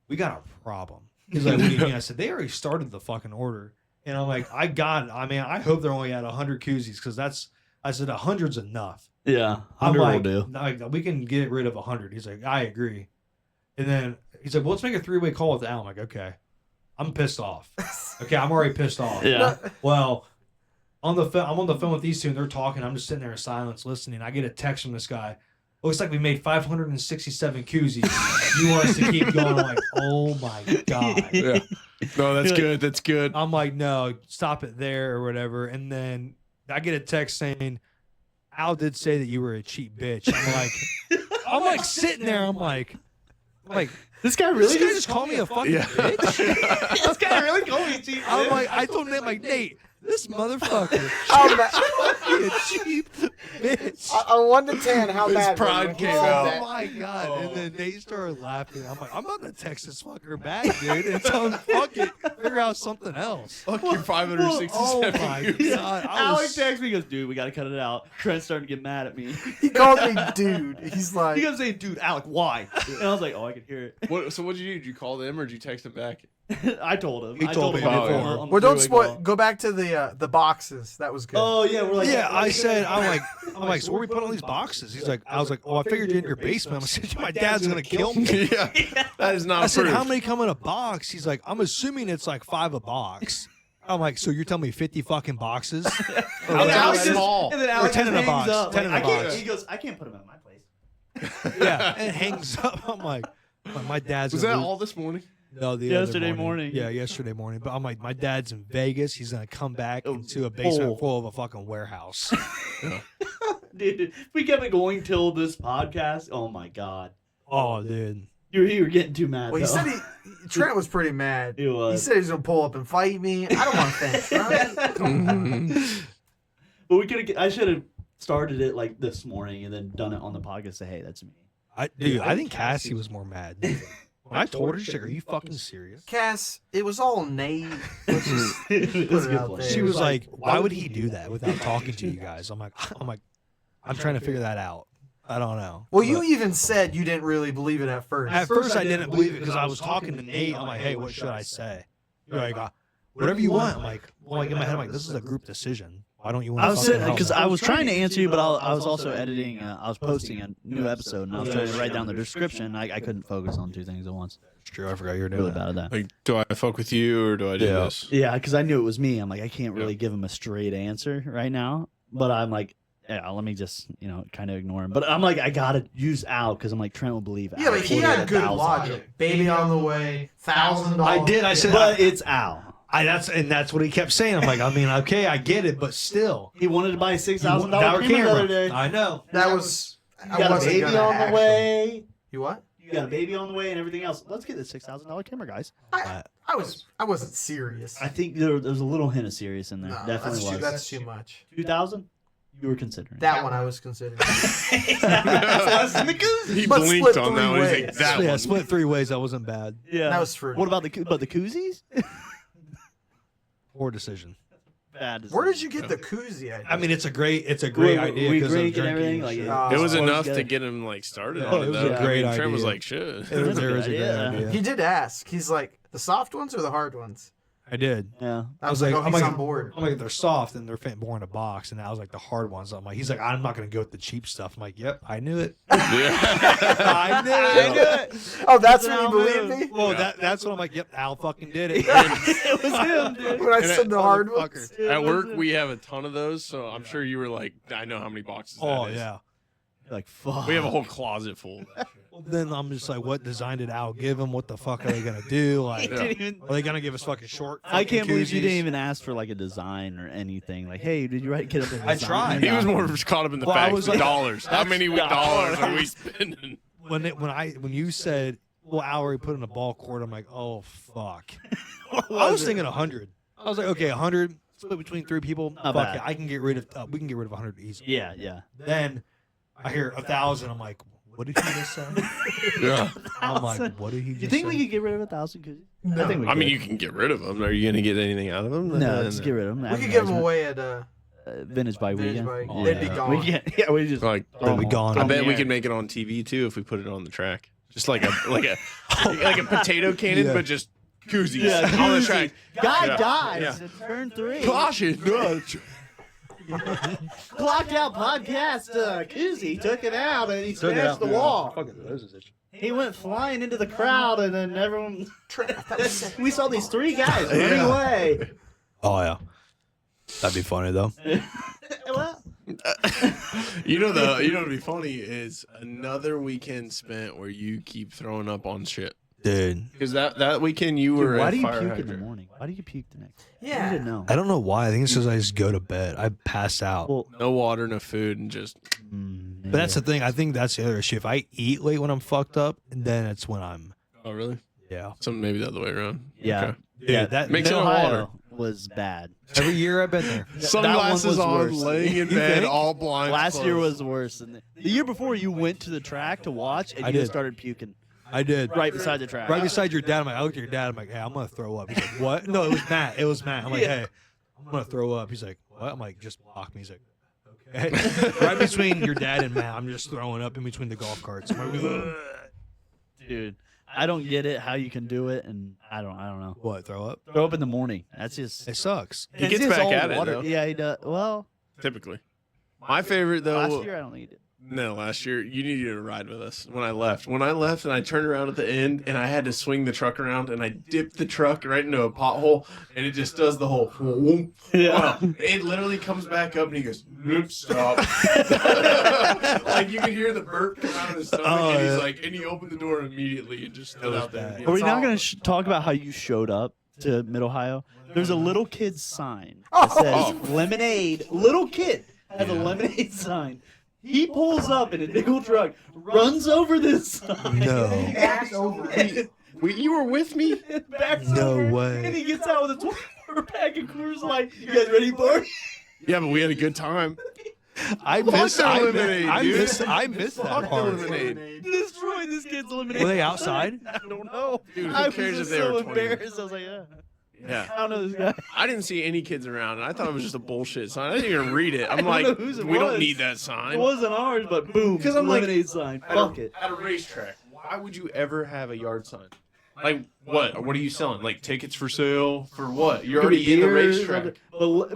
we got a problem. He's like, what do you mean? I said, they already started the fucking order. And I'm like, I got it. I mean, I hope they're only at 100 koozies because I said 100's enough. Yeah. I'm 100 like, will do. like, we can get rid of 100. He's like, I agree. And then he's like, well, let's make a 3-way call with Al. I'm like, okay. I'm pissed off. Okay, I'm already pissed off. Yeah. Well, I'm on the phone with these two, and they're talking. I'm just sitting there in silence listening. I get a text from this guy. Looks like we made 567 koozies. You want us to keep going? I'm like, oh my God. Yeah. No, that's good. That's good. I'm like, no, stop it there or whatever. And then I get a text saying, Al did say that you were a cheap bitch. I'm like sitting there. I'm like, This guy this guy just called me a fucking Yeah. bitch. This guy really called me cheap. I'm like, I told him, I'm like, Nate, this motherfucker How bad? be a cheap bitch. On 1 to 10, how His bad? pride were you? came Oh out. my God. And then Nate started laughing. I'm like, I'm about to text this fucker back, dude, and tell him, fuck it, figure out something else. Fuck your 567. Oh my God. I Alex was, texts me, he goes, dude, we got to cut it out. Trent's starting to get mad at me. He called me dude. He's He like, kept saying, dude, Alec, why? And I was like, oh, I can hear So what did you do? Did you call them or did you text them back? it. I told him. He I told me him before. on the well, don't three-way spoil. call. Go back to the boxes. That was good. Oh, yeah, we're like, yeah, I said, I'm like, so where we put all these boxes? He's like, I was like, oh, I figured you're in your basement. I said, my dad's gonna kill me. Yeah. That is not I said, proof. how many come in a box? He's like, I'm assuming it's like 5 a box. I'm like, so you're telling me 50 fucking boxes? How And then that Alex just- small? And then Alex 10 in a hangs box, up. 10 in a I can't, box. he goes, I can't put them at my place. Yeah, and it hangs up. I'm like, my dad's Was gonna that lose- all this morning? No, the Yesterday other morning. Yeah, yesterday morning. But I'm like, my dad's in Vegas. He's gonna come back into a basement full of a fucking warehouse. Dude, if we kept it going till this podcast, oh my God. Oh, dude. You were getting too mad. Well, he though. said Trent was pretty mad. He was. He said he was gonna pull up and fight me. I don't want to fence. Right? But we could. I should have started it like this morning and then done it on the podcast. Say, hey, that's me. I think Cassie was more mad. When I told her, she's like, are you fucking serious? Cass, it was all Nate. Let's just It put was a it good out plan. there. She was like, why would he do that without talking to you guys? I'm like, I'm trying to figure that out. I don't know. Well, But you even said you didn't really believe it at first. at first I didn't believe it because I was talking to Nate. I'm like, hey, what should I say? You're like, whatever you want. I'm like, well, like in my head, I'm like, this is a group decision. Why don't you want? I was fucking sitting help? because I was trying to answer you, but I was also editing. I was posting a new episode, and I was trying to write down the description. I couldn't focus on two things at once. It's true. I forgot you were doing Really that. bad at that. Like, do I fuck with you or do I do Yeah. this? Yeah, because I knew it was me. I'm like, I can't really give him a straight answer right now. But I'm like, yeah, let me just kind of ignore him. But I'm like, I gotta use Al because I'm like, Trent will believe Al. Yeah, but he had good logic. Baby on the way, $1,000. I did. I said, But it's Al. that's what he kept saying. I'm like, I mean, okay, I get it, but still, He wanted to buy a $6,000 Dollar camera the other day. I know. That was. You got a wasn't baby gonna on the actually- way. You what? You got a baby on the way and everything else. Let's get this $6,000 camera, guys. I wasn't serious. I think there's a little hint of serious in there. No, Definitely was. that's too much. 2,000? You were considering. That one I was considering. He But blinked split on that 3 one. He's like, ways. that Yeah, one. split 3 ways. That wasn't bad. Yeah. That was for. What about the koozies? Poor decision. Bad. Where did you get the koozie idea? I mean, it's a great idea. We 'cause of drink and drinking everything. and Like shit. It was Oh, enough together. to get him like started Yeah, on it it. was Though. a great I mean, Trent was idea. like, shit. It was, a there good was a great idea. idea. He did ask. He's like, the soft ones or the hard ones? I did. Yeah. I was like, oh, I'm he's like- on board. I'm like, they're soft and they're fitting more in a box, and I was like, the hard ones. I'm like, he's like, I'm not gonna go with the cheap stuff. I'm like, yep, I knew it. Yeah. I knew it. Oh, that's when That's you how believed it me? Well, that's what I'm like. Yep, Al fucking did it. It was him, dude. When I And said the hard ones? At work, we have a ton of those, so I'm sure you were like, I know how many boxes Oh that is. yeah. Like, fuck. We have a whole closet full of that shit. Well, then I'm just like, what design did Al give him? What the fuck are they gonna do? Like, Didn't even- are they gonna give us fucking short? I can't fucking believe you koozies? didn't even ask for like a design or anything. Like, hey, did you get up? I tried. He was more caught up in the Well, I facts was of like- dollars. How many dollars are we spending? When you said, well, Al already put in a ball court, I'm like, oh fuck. I was thinking 100. I was like, okay, 100 split between 3 people. Not Fuck bad. it, I can get rid of. We can get rid of 100 easily. Yeah, yeah. Then I hear 1,000. I'm like, what did he just say? Yeah. I'm like, what did he just You think say? we could get rid of 1,000? No. I think we I mean, could. you can get rid of them. Are you going to get anything out of them? No, just get rid of them. We could give them away at Vintage by Vintage weekend. Bike. Oh, They'd be yeah. gone. We can't, yeah, we just Like, They'll be gone. I throw bet them we in could the make it on TV too if we put it on the track. Just like a like a potato cannon, Yeah. but just koozies Yeah, on the koozies. track. Guy Yeah. dies Yeah. in turn 3. Caution! No. Clocked out podcast. Koozie took it out and he Took it smashed out. the wall. Fucking roses itching. He went flying into the crowd and then everyone. We saw these 3 guys running Yeah. away. Oh yeah, that'd be funny though. Well, You know what'd be funny is another weekend spent where you keep throwing up on shit. Dude, Because that weekend you were why at do you fire puke in the hydrant. morning? Why do you puke the next? Yeah. I didn't know. I don't know why. I think it's because I just go to bed. I pass out. Well, No water, no food, and just But that's the thing. I think that's the other issue. If I eat late when I'm fucked up, then it's when I'm oh really? yeah. Something maybe the other way around. yeah, Okay. yeah. that Mix it in Ohio water. was bad. every year I've been there. Sunglasses was on, worse. laying in You bed, think? all blind. Last year was worse than the year before. You went to the track to watch and I you did. just started puking I did. right beside the track. Right beside your dad. I'm like, I looked at your dad. I'm like, hey, I'm gonna throw up. He's like, what? No, it was Matt. It was Matt. I'm like, Yeah. hey, I'm gonna throw up. He's like, what? I'm like, just block me. He's like, okay. Right between your dad and Matt, I'm just throwing up in between the golf carts. I'm like, "Ugh." Dude, I don't get it how you can do it, and I don't know. What? Throw up? Throw up in the morning. That's just. It sucks. He it's gets just back all at it, water. though. Yeah, he does. Well, Typically. My favorite though. last year I don't need it. No, last year you needed to ride with us when I left. When I left and I turned around at the end and I had to swing the truck around and I dipped the truck right into a pothole and it just does the whole whoom. Yeah. It literally comes back up and he goes, nope, stop. Like you can hear the burp come out of his stomach and he's yeah. like, and he opened the door immediately and just stood was out there. bad. Are we It's now all- going to talk about how you showed up to Mid Ohio? There's a little kid's sign that says lemonade. Little kid has a lemonade sign. He pulls up in a nickel truck, runs over this sign. No. Backs over it. You were with me? Backs No over, way. And he gets out with a 24 pack of Coors Light. You guys ready for it? Yeah, but we had a good time. I Fuck miss. the I lemonade, miss. dude. I miss that Fuck the part. lemonade. Destroyed this kid's lemonade. Were they outside? I don't know. Dude, who I was cares just if they were so 20? embarrassed. I was like, yeah. Yeah. I don't know this guy. I didn't see any kids around, and I thought it was just a bullshit sign. I didn't even read it. I'm don't like, know whose it we don't was. need that sign. It wasn't ours, but boom. 'Cause I'm like, lemonade sign. At Fuck a, it. At a racetrack, why would you ever have a yard sign? Like, what? What are you selling? Like, tickets for sale? For what? You're Could be already in the beers, racetrack.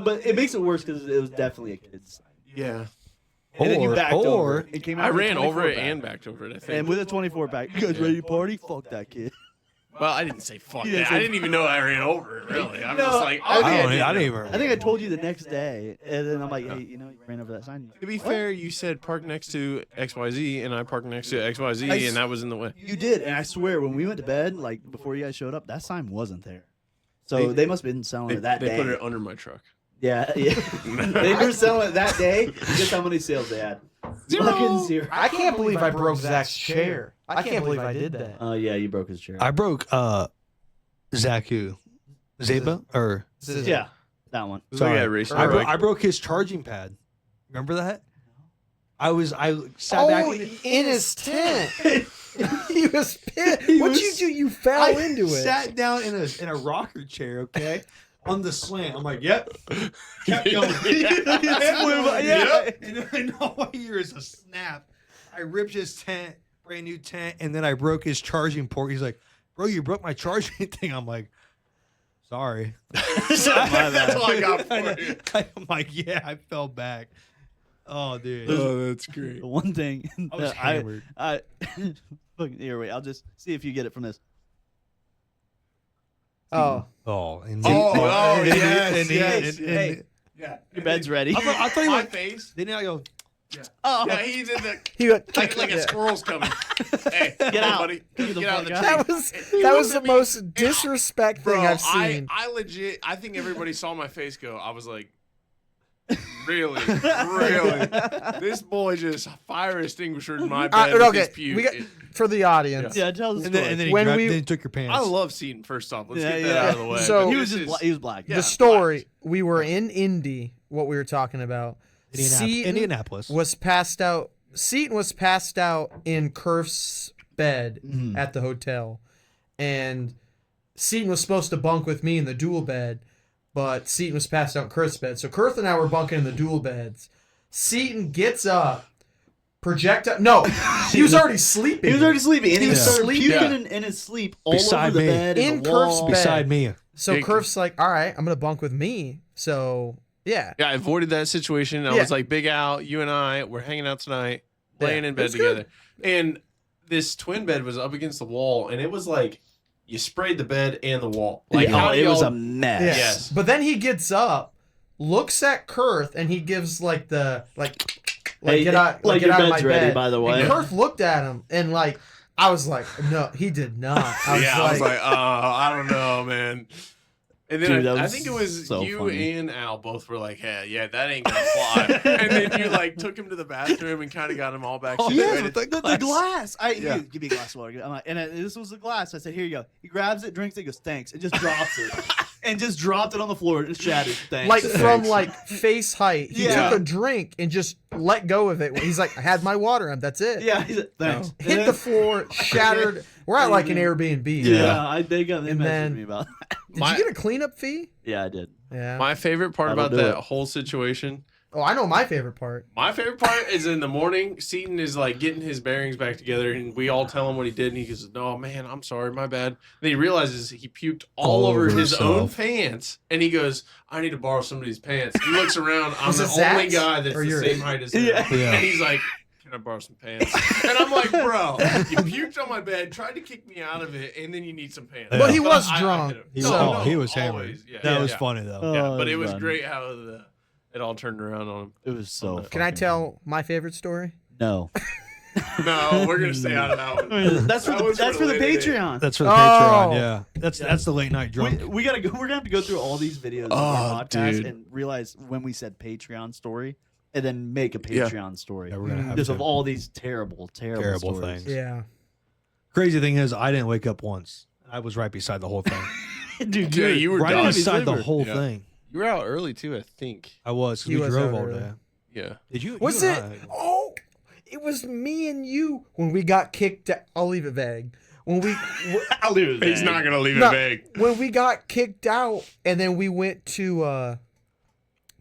But it makes it worse because it was definitely a kid's sign. Yeah. And then you Or- backed or- over it. It came out I with a ran over 24 it pack. and backed over it, I think. And with a 24 pack, you guys ready to party? Fuck that kid. Well, I didn't say fuck You didn't that. say- I didn't even know I ran over it, really. I'm No, just like, I okay, I didn't even. I think I told you the next day, and then I'm like, hey, you ran over that sign. To be fair, you said park next to XYZ, and I parked next to XYZ, and that was in the way. You did, and I swear, when we went to bed, like before you guys showed up, that sign wasn't there. So they must have been selling They, it that they day. put it under my truck. Yeah. They were selling it that day. Guess how many sales they had? Fucking zero. I can't believe I broke Zach's chair. I can't believe I did that. Oh yeah, you broke his chair. I broke Zach who? Zeba or Yeah, that one. It was like Sorry. a racing I bike. broke his charging pad. Remember that? I sat back in his tent. He was pissed. What'd you do? You fell into it. Sat down in a rocker chair, okay, on the slant. I'm like, yep. Kept going. Yeah. And then I know I hear is a snap. I ripped his tent, brand new tent, and then I broke his charging port. He's like, bro, you broke my charging thing. I'm like, sorry. That's all I got for you. I'm like, yeah, I fell back. Oh, dude. Oh, that's great. The one thing I was that hammered. look, here, wait. I'll just see if you get it from this. Oh. Oh, and Oh, and- yes, and- yes. and- Hey. Yeah. Your bed's ready. I thought he My went. face. Then I go. Oh, Yeah, he's in the He went, like a squirrel's coming. Hey, Get come on, out. buddy. Get the Get out of the fuck tree. out. that was the most disrespect thing Bro, I've seen. I legit, I think everybody saw my face go. I was like, really? Really? This boy just fire extinguisher in my bed with okay, his puke. we got for the audience. Yeah, tell the And story. then, When when we- then he took your pants. I love Seton, first off. Let's Yeah, get that yeah. out of the way. So- But he was this just is- he was black. Yeah. The story, we were in Indy, what we were talking about. Seton Indianapolis. was passed out. Seton was passed out in Kirth's bed at the hotel. And Seton was supposed to bunk with me in the dual bed, but Seton was passed out in Kirth's bed. So Kirth and I were bunking in the dual beds. Seton gets up, projectile. No, he was already sleeping. He was already sleeping, and he was Yeah. sleeping Yeah. in his sleep all Beside over the me. bed, In and the Kirk's wall. bed. Beside me. So Big- Kirth's like, all right, I'm going to bunk with me. So, yeah. Yeah, I avoided that situation. I Yeah. was like, Big Al, you and I, we're hanging out tonight, laying Yeah. in It bed was together. And this twin bed was up against the wall, and it was like you sprayed the bed and the wall. Like, Yeah, how oh, do it was y'all- a mess. Yeah. Yes. But then he gets up, looks at Kirth, and he gives like the Hey, get out, like get your out of my bed's ready, bed. by the way. And Kirth looked at him, and like I was like, no, he did not. I was like, I don't know, man. And then Dude, that I was think it was so you funny. and Al both were like, yeah, that ain't gonna fly. And then you like took him to the bathroom and kind of got him all back. Oh, situated. yes, with the glass. Yeah. Give me a glass of water. I'm like, and this was the glass. I said, here you go. He grabs it, drinks it, goes, thanks, and just drops it. And just dropped it on the floor. Just shattered. Thanks. like from like face height, he Yeah. took a drink and just let go of it. He's like, I had my water, and that's it. Yeah, he said, thanks. Hit the floor, shattered. We're at like an Airbnb. Yeah, they And messaged then- me about that. Did My- you get a cleanup fee? Yeah, I did. Yeah. My favorite part That'll about do that it. whole situation. Oh, I know my favorite part. My favorite part is in the morning. Seton is like getting his bearings back together, and we all tell him what he did, and he goes, "No, man, I'm sorry, my bad." Then he realizes he puked all over his own himself. pants, and he goes, "I need to borrow somebody's pants." He looks around. I'm Was the it only Zach's guy that's or the yours? same height as him, Yeah. Yeah. and he's like, "Can I borrow some pants?" And I'm like, "Bro, you puked on my bed, tried to kick me out of it, and then you need some pants." But he was I drunk. hit him. He So- was, he was hammered. always, yeah, that yeah, was yeah. funny, though. Yeah, Oh, but it was fun. great how it all turned around on him. It was so. Can I fucking tell my favorite story? No. No, we're gonna stay out of that one. That's for That the was that's for the related. Patreon. That's for the Oh. Patreon, yeah. That's the late night drunk. We gotta go. We're gonna have to go through all these videos of Oh, our podcast dude. and realize when we said Patreon story, and then make a Yeah. Patreon story. Yeah, we're gonna have just to. of all these terrible Terrible stories. things. Yeah. Crazy thing is, I didn't wake up once. I was right beside the whole thing. Dude, Yeah, you were right done. beside the liver. whole Yeah. thing. You were out early too, I think. I was. 'Cause He we was drove out all early. day. Yeah. Did you? Was you it? and I- Oh, it was me and you when we got kicked out. I'll leave it vague. When we I'll leave it. He's there. not gonna leave No. it vague. when we got kicked out, and then we went to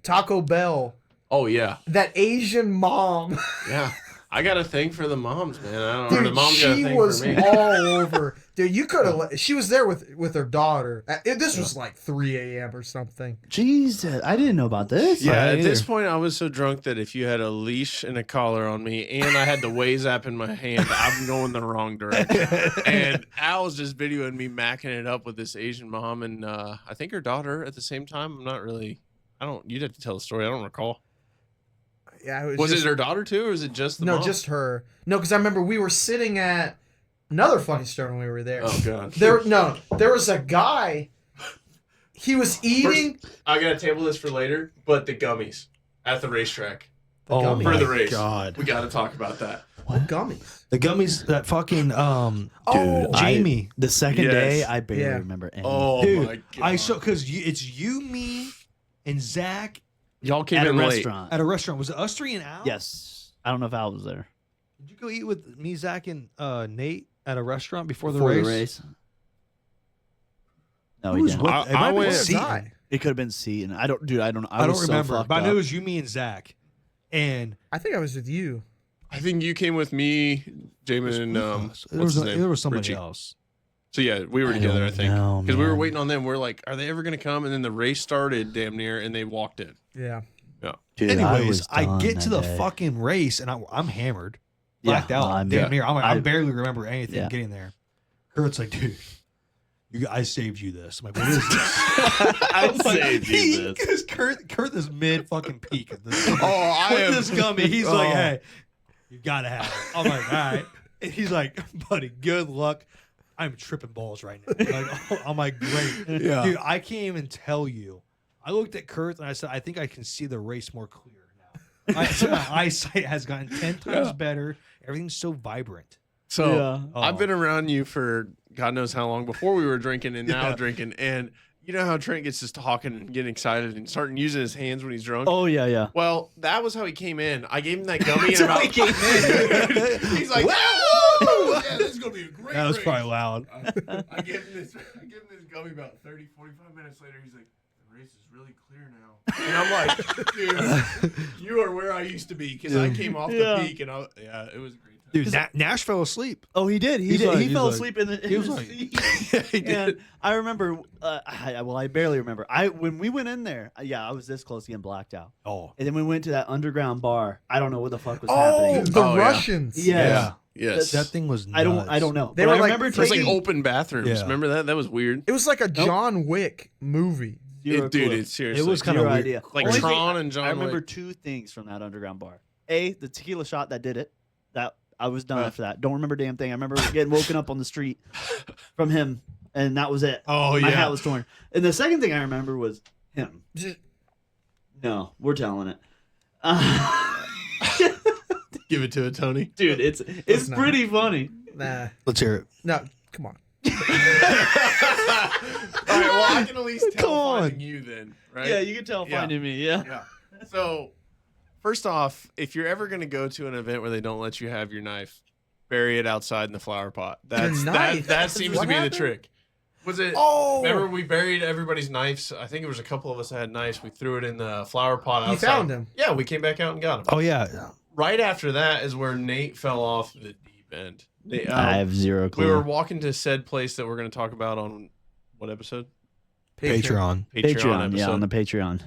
Taco Bell. Oh yeah, That Asian mom, yeah. I got a thing for the moms, man. I don't know. dude, The mom got a she thing was for me. all over. Dude, you could have. She was there with her daughter. This was like 3 a.m. or something. Jesus, I didn't know about this. Yeah, I at this either. point, I was so drunk that if you had a leash and a collar on me, and I had the Waze app in my hand, I'm going the wrong direction. And Al was just videoing me macking it up with this Asian mom and I think her daughter at the same time. I'm not really. I don't. You'd have to tell the story. I don't recall. Yeah, Was just, it her daughter too, or was it just the no, mom? just her. No, because I remember we were sitting at another funny story when we were there. Oh god. There was a guy. He was eating. I gotta table this for later, but the gummies at the racetrack Oh gummies. for my the race. god! We gotta talk about that. What gummies? The gummies that fucking Oh, Jamie. The second Yes. day, I barely Yeah. remember anything. Oh Dude, my god! I saw because it's you, me, and Zach y'all came at a in late. restaurant. at a restaurant. Was it us three and Al? Yes, I don't know if Al was there Did you go eat with me, Zach, and Nate at a restaurant before the before race? the race. No, Who he was didn't. with? I- It might I have been went- Seton. Guy. It could have been Seton. I don't, dude. I don't. I don't was so remember, fucked but I know it up. was you, me, and Zach. And I think I was with you. I think you came with me, Jamin, and there what's was his name? there was somebody Richie. else. So yeah, we were I together. I don't think know, because we were man. waiting on them. We're like, are they ever gonna come? And then the race started damn near, and they walked in. Yeah. Dude, Anyways, I done get to that the day. fucking race and I'm hammered, Yeah, blacked out, I'm- damn yeah. near. I I- barely remember anything yeah. getting there. Kurt's like, dude, I saved you this. I'm like, what is this? I saved you this. Because Kirth is mid fucking peak at this. Oh, I With am this gummy. He's like, Oh. hey, you gotta have it. I'm like, all right. And he's like, buddy, good luck. I'm tripping balls right now. Like, I'm like, great. Yeah. Dude, I can't even tell you. I looked at Kirth and I said, I think I can see the race more clear now. My eyesight has gotten 10 times better. Everything's so vibrant. So Yeah. I've been around you for God knows how long before we were drinking and now Yeah. drinking. And you know how Trent gets just talking and getting excited and starting using his hands when he's drunk? Oh yeah, yeah. Well, that was how he came in. I gave him that gummy and That's how about he came in. he's like, Woo! "Woo! Yeah, this is gonna be a great That was race." probably loud. I give him this gummy about 30, 45 minutes later. He's like, the race is really clear now. And I'm like, dude, you are where I used to be because I came off Yeah. the peak and it was a great time. Dude, Nash fell asleep. Oh, he did. He He's did. like- he he's fell like- asleep in the. he In was the like- seat. He did. And I remember. I barely remember. When we went in there. Yeah, I was this close to getting blacked out. Oh. And then we went to that underground bar. I don't know what the fuck was Oh, happening. the Oh, yeah. Russians. Yes. Yes. That thing was nuts. I don't know. They But were I like- remember It was like taking open bathrooms. Yeah. Remember that? That was weird. It was like a John Wick movie. zero Dude, clue. it's seriously. It was kind of Zero weird. idea. like Only thing- Tron and John I remember Wick. 2 things from that underground bar. A, the tequila shot that did it. That I was done Huh. after that. Don't remember a damn thing. I remember getting woken up on the street from him, and that was it. Oh, My yeah. hat was torn. And the second thing I remember was him. No, we're telling it. Give it to it, Tony. Dude, it's not. pretty funny. Nah. Let's hear it. No, come on. All right, well, I can at least tell Come on. finding you then, right? Yeah, you can tell Yeah. finding me. Yeah. Yeah. So, first off, if you're ever going to go to an event where they don't let you have your knife, bury it outside in the flower pot. That's knife? that seems What to be happened? the trick. Was it? Oh, Remember we buried everybody's knives? I think it was a couple of us that had knives. We threw it in the flower pot you outside. found him. Yeah, we came back out and got him. Oh, yeah. Right after that is where Nate fell off the deep end. I have zero clue. We were walking to said place that we're going to talk about on what episode? Patreon. Patreon, episode. yeah, on the Patreon.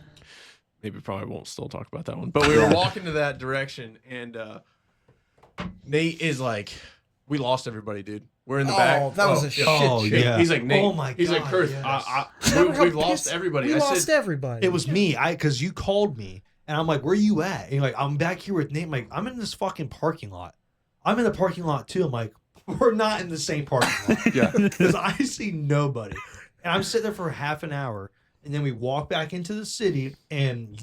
Maybe probably won't still talk about that one. But we were walking to that direction, and Nate is like, "We lost everybody, dude. We're in the back." Oh, that was a shit Oh, show. yeah. He's like, "Nate." Oh my He's like, God, "Kirth, yes. Remember how we've lost pissed- everybody." We I lost said, everybody. It was me. Because you called me, and I'm like, where are you at? And you're like, I'm back here with Nate. I'm like, I'm in this fucking parking lot. I'm in the parking lot, too. I'm like, we're not in the same parking lot. "Yeah." Because I see nobody. And I'm sitting there for half an hour, and then we walk back into the city, and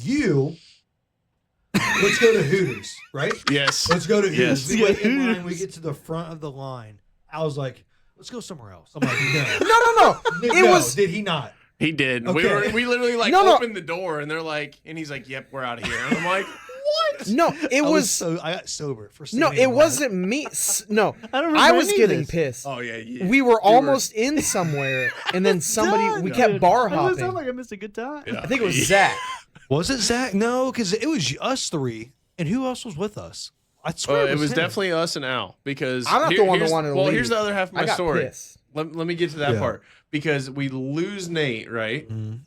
let's go to Hooters, right? Yes. Let's go to Yes. Hooters. We wait in line, Hooters. we get to the front of the line. I was like, let's go somewhere else. I'm like, no. No. It No, was did he not? He did. Okay. We literally like No. opened the door, and they're like, and he's like, "Yep, we're out of here." And I'm like, "What?" no. It was I got sober for no. standing It in line. wasn't me. No, I don't remember I was any of getting this. pissed. Oh yeah, yeah. We were almost in somewhere, and then somebody Done, we dude. kept bar I sound hopping. like I missed a good time. Yeah. I think it was Zach. Was it Zach? No, because it was us 3. And who else was with us? I swear It was him. definitty us and Al because I'm not the one that here's- wanted to Well, leave. here's the other half of my I got story. pissed. Let me get to that Yeah. part because we lose Nate, right? Mhm.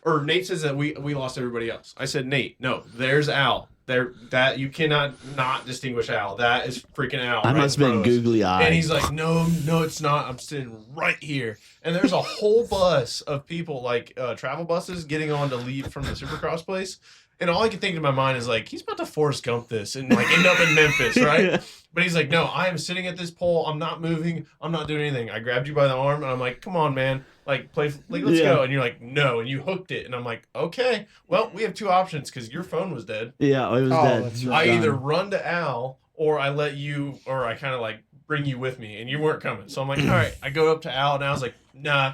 Or Nate says that we lost everybody else. I said, Nate, no, there's Al. That you cannot not distinguish Al. That is freaking Al. I right must in have front been of us. googly eyed. And he's like, no, it's not. I'm sitting right here. And there's a whole bus of people, like travel buses, getting on to leave from the Supercross place. And all I can think in my mind is like, he's about to Forrest Gump this and like end up in Memphis, right? But he's like, no, I am sitting at this pole. I'm not moving. I'm not doing anything. I grabbed you by the arm and I'm like, come on, man. Like, let's Yeah. go. And you're like, no. And you hooked it. And I'm like, okay. Well, we have 2 options because your phone was dead. Yeah, it was Oh, dead. that's It was I done. either run to Al or I let you, or I kind of like bring you with me, and you weren't coming. So I'm like, all right. I go up to Al, and Al's like, nah,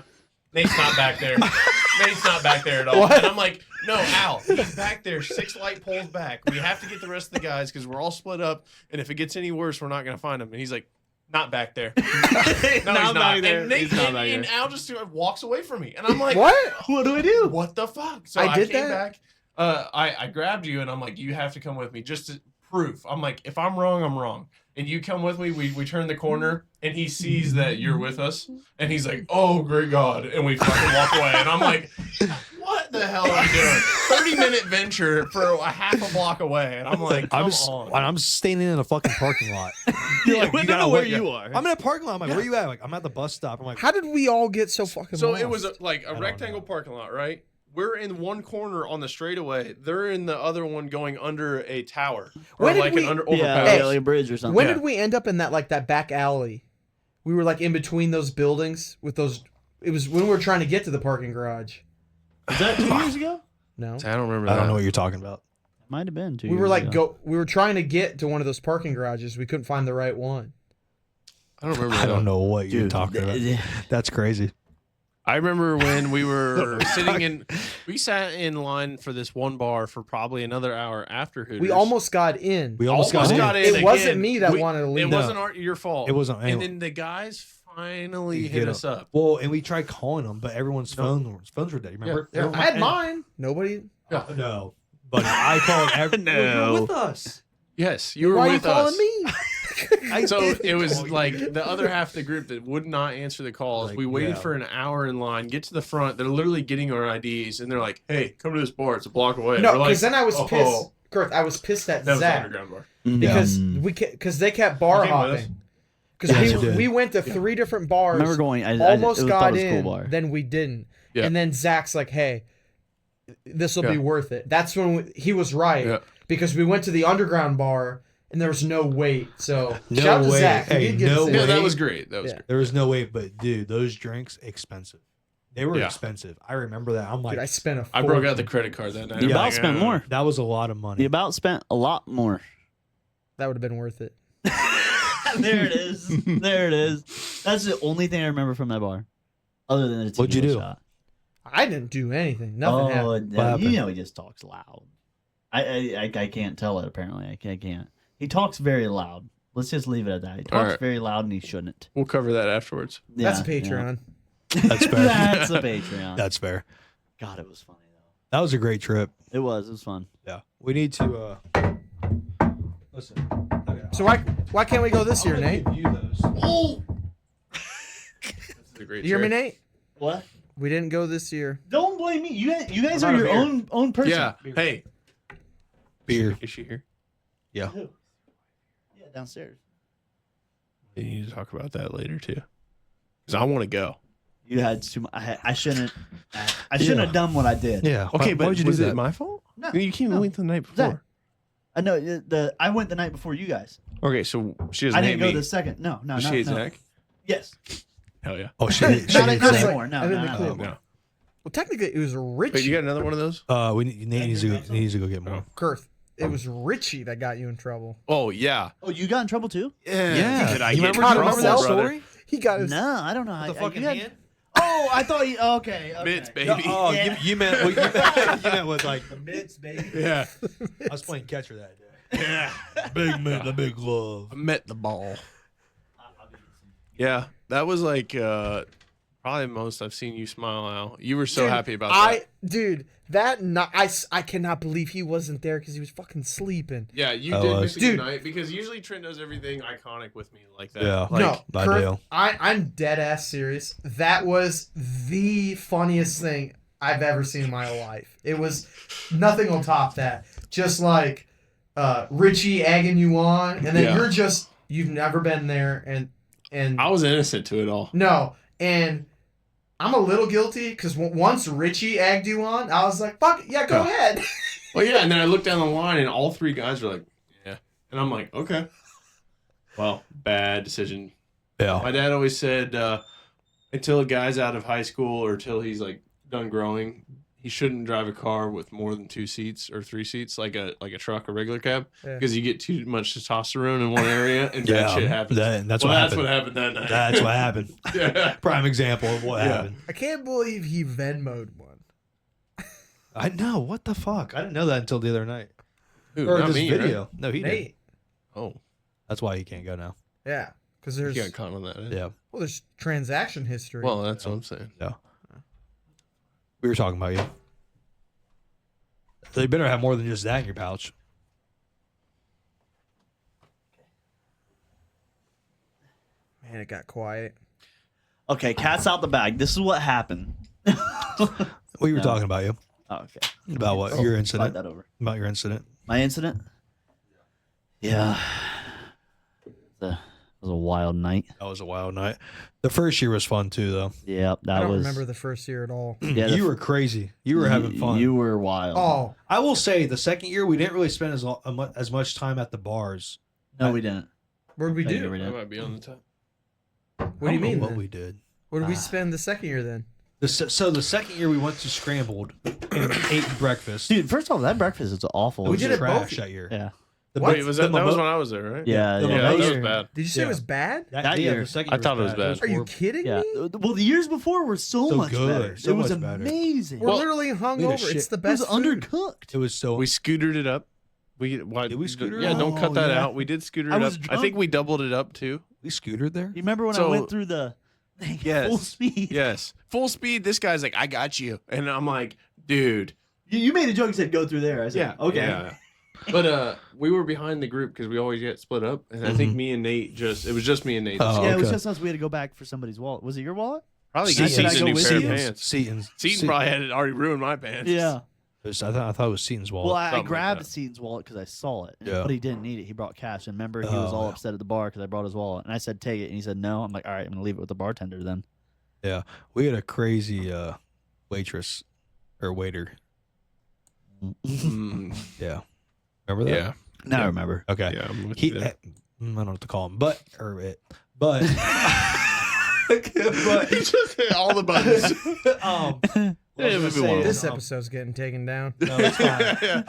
Nate's not back there. Nate's not back there at all. What? And I'm like, no, Al, he's back there, 6 light poles back. We have to get the rest of the guys because we're all split up, and if it gets any worse, we're not gonna find him. And he's like, not back there. No, he's not. back there. And Nate He's not and, back and there. Al just sort of walks away from me, and I'm like, What? What do I do? what the fuck? So I I, did came that? back. I grabbed you and I'm like, you have to come with me just to proof. I'm like, if I'm wrong, I'm wrong. And you come with me. We turn the corner and he sees that you're with us and he's like, oh, great God. And we fucking walk away. And I'm like, what what the hell are we doing? 30-minute venture for a half a block away, and I'm like, I'm standing in a fucking parking lot. Yeah, like, we you don't gotta know where wait. you are. I'm in a parking lot. I'm like, where you at? Like, I'm at the bus stop. I'm like, How did we all get so fucking So lost? it was like a don't rectangle know. parking lot, right? We're in one corner on the straightaway. They're in the other one going under a tower or When did like we- an under Yeah, overpass. like a bridge or something. When Yeah. did we end up in that back alley? We were like in between those buildings with those. It was when we were trying to get to the parking garage. Was that 2 years ago? No, I don't remember. I don't know what you're talking about. Might have been 2 we years were like ago. We were trying to get to one of those parking garages. We couldn't find the right one. I don't remember. I don't that. know what you're Dude, talking about. That's crazy. I remember when we were sitting in. We sat in line for this one bar for probably another hour after Hooters. We almost got in. We almost got in. It again. wasn't me that We- wanted to leave. It No. wasn't your fault. It wasn't And anyone. then the guys finally Get hit us up. Well, and we tried calling them, but everyone's phones were dead. Remember? Yeah. Everyone- I had mine. Nobody. No, but I called every. No. You were with us. Yes, you were Why are you with calling us. me? So did it was call you. like the other half of the group that would not answer the calls. Like, We waited yeah. for an hour in line, get to the front. They're literally getting our IDs, and they're like, "Hey, come to this bar. It's a block away." No, We're like, because then I was "Oh." pissed. Kirth, I was pissed at That was the Zach underground bar. because Mm. because they kept bar You came with us? hopping. Because Yes, you did. we went to 3 different I bars. remember going. I Almost it was, got thought it was a in, cool bar. then we didn't. Yeah. And then Zach's like, "Hey, this will be Yeah. worth it." That's when he was right Yeah. because we went to the underground bar and there was no wait. So No shout out to way. Zach. He Hey, did get no us in. Yeah, that way. was great. That was Yeah. great. There was no way, but dude, those drinks expensive. They were Yeah. expensive. I remember that. I'm like, Dude, I spent a. I broke out fortune. the credit card that night. You I'm about like, spent more. that was a lot of money. You about spent a lot more. That would have been worth it. There it is. There it is. That's the only thing I remember from that bar, other than the What'd you tequila do? shot. I didn't do anything. Nothing happened. Yeah, happened? you know he just talks loud. I can't tell it. Apparently, I can't. He talks very loud. Let's just leave it at that. He talks right. very loud and he shouldn't. We'll cover that afterwards. That's Yeah, Patreon. Yeah. That's fair. That's a Patreon. That's fair. God, it was funny though. That was a great trip. It was fun. Yeah, we need to listen. Okay, So why can't we go this year, Nate? Give you those. Oh, It's a great You hear me, trip. Nate? what? We didn't go this year. Don't blame me. You guys What are about your a beer? own person. Yeah. Hey, Beer. is she here? Yeah. Who? Yeah, downstairs. We need to talk about that later too, because I want to go. You had too much. I shouldn't. I shouldn't have done what I did. Yeah. Okay, why but would you was do it that? my fault? No, You came no. late the night Zach. before. I know I went the night before you guys. Okay, so she doesn't I hate didn't go me. the second. No, Does she hate Zach? Yes. Hell yeah. Oh shit. Not shit, not Zach. anymore. No, And then no, the no, clue. no. No. Well, technically, it was Richie. Wait, you got another one of those? Nate needs to go get more. Kirth. It was Richie that got you in trouble. Oh yeah. Oh, you got in trouble too? Yeah. Did I You get remember, in you trouble, remember that brother? story? He got his. No, I don't know. The fucking hand? Oh, I thought you. Okay. Mitts, okay. baby. Oh, Yeah. you meant what you meant with like the mitts, baby. Yeah. I was playing catcher that day. Yeah. Big mitt, the big glove. I met the ball. Yeah, that was like probably the most I've seen you smile out. You were so Dude, happy about that. Dude, I cannot believe he wasn't there because he was fucking sleeping. Yeah, you I did was. miss a good Dude. night because usually Trent does everything iconic with me like that. Yeah. Like, No, I Kirth, do. I'm dead ass serious. That was the funniest thing I've ever seen in my life. It was nothing will top that. Just like Richie egging you on, and then Yeah. you've never been there, and I was innocent to it all. no, and I'm a little guilty because once Richie egged you on, I was like, "Fuck it, yeah, go Yeah. ahead." Well, yeah, and then I looked down the line and all 3 guys were like, "Yeah," and I'm like, "Okay." Well, bad decision. Yeah. My dad always said until a guy's out of high school or till he's like done growing, he shouldn't drive a car with more than 2 seats or 3 seats, like a truck, a regular cab, Yeah. because you get too much testosterone in one area and bad shit happens. That's well, what that's happened. what happened that night. That's what happened. Yeah. Prime example of what Yeah. happened. I can't believe he Venmo'd one. I know. What the fuck? I didn't know that until the other night. Dude, Or not this me, video. right? No, he did. Nate, Oh, That's why he can't go now. yeah, because you there's got caught on that. Eh? Yeah. well, there's transaction history. Well, that's what I'm saying. We were talking about you. So you better have more than just that in your pouch. Man, it got quiet. Okay, cat's out the bag. This is what happened. We were No. talking about you. Oh, okay. About what? Oh, Your slide incident? that over. About your incident? My incident? Yeah. It was a wild night. That was a wild night. The first year was fun too, though. Yeah, that I don't was. remember the first year at all. Yeah, You were crazy. You were having fun. You were wild. Oh, I will say, the second year we didn't really spend as much time at the bars. No, we didn't. what did we No, you do? were I didn't. might be on the top. What do you mean? What then? we did? What did we spend the second year then? So the second year we went to Scrambled and ate breakfast. Dude, first of all, that breakfast is awful. It was We did it trash both. that year. Yeah. The Wait, mo- was the that was mimo- when I was there, right? Yeah. the Yeah, mimosa- that was bad. Did you say it Yeah. was bad? That yeah, year. the second I year thought it was bad. was Are you horrible. kidding Yeah. me? Well, the years before were so much good. better. So it was much better. amazing. We're literally We had a hungover. shit- It's the It was best food. undercooked. It was so. We scootered it up. Why, Did we scooter it Yeah, up? don't cut Oh, that yeah. out. We did scooter I it was up. I drunk. think we doubled it up too. we scootered there. You remember when I So- went through the thing Yes. full speed? Yes, full speed. This guy's like, I got you, and I'm like, dude. You made a joke and said go through there. I said, okay. Yeah. But we were behind the group because we always get split up, and I think me and Nate it was just me and Nate. Oh, Yeah, it was okay. just us. We had to go back for somebody's wallet. Was it your wallet? Probably Seaton- Seaton Did I a go new with pair of you? pants. Seaton's. Seaton probably had already ruined my pants. Yeah. I thought it was Seaton's wallet. Well, I something like grabbed that. Seaton's wallet because I saw it, Yeah. but he didn't need it. He brought cash, and remember, he was Oh, all yeah. upset at the bar because I brought his wallet, and I said, "Take it," and he said, "No." I'm like, "All right, I'm gonna leave it with the bartender then." Yeah, we had a crazy waitress or waiter. Mm, Yeah, remember that? yeah. Now I remember. Okay. Yeah. I'm with He, you there. I don't know what to call him, but but He just hit all the buttons. um, Yeah, maybe one of This them. episode's getting taken down. No, it's fine.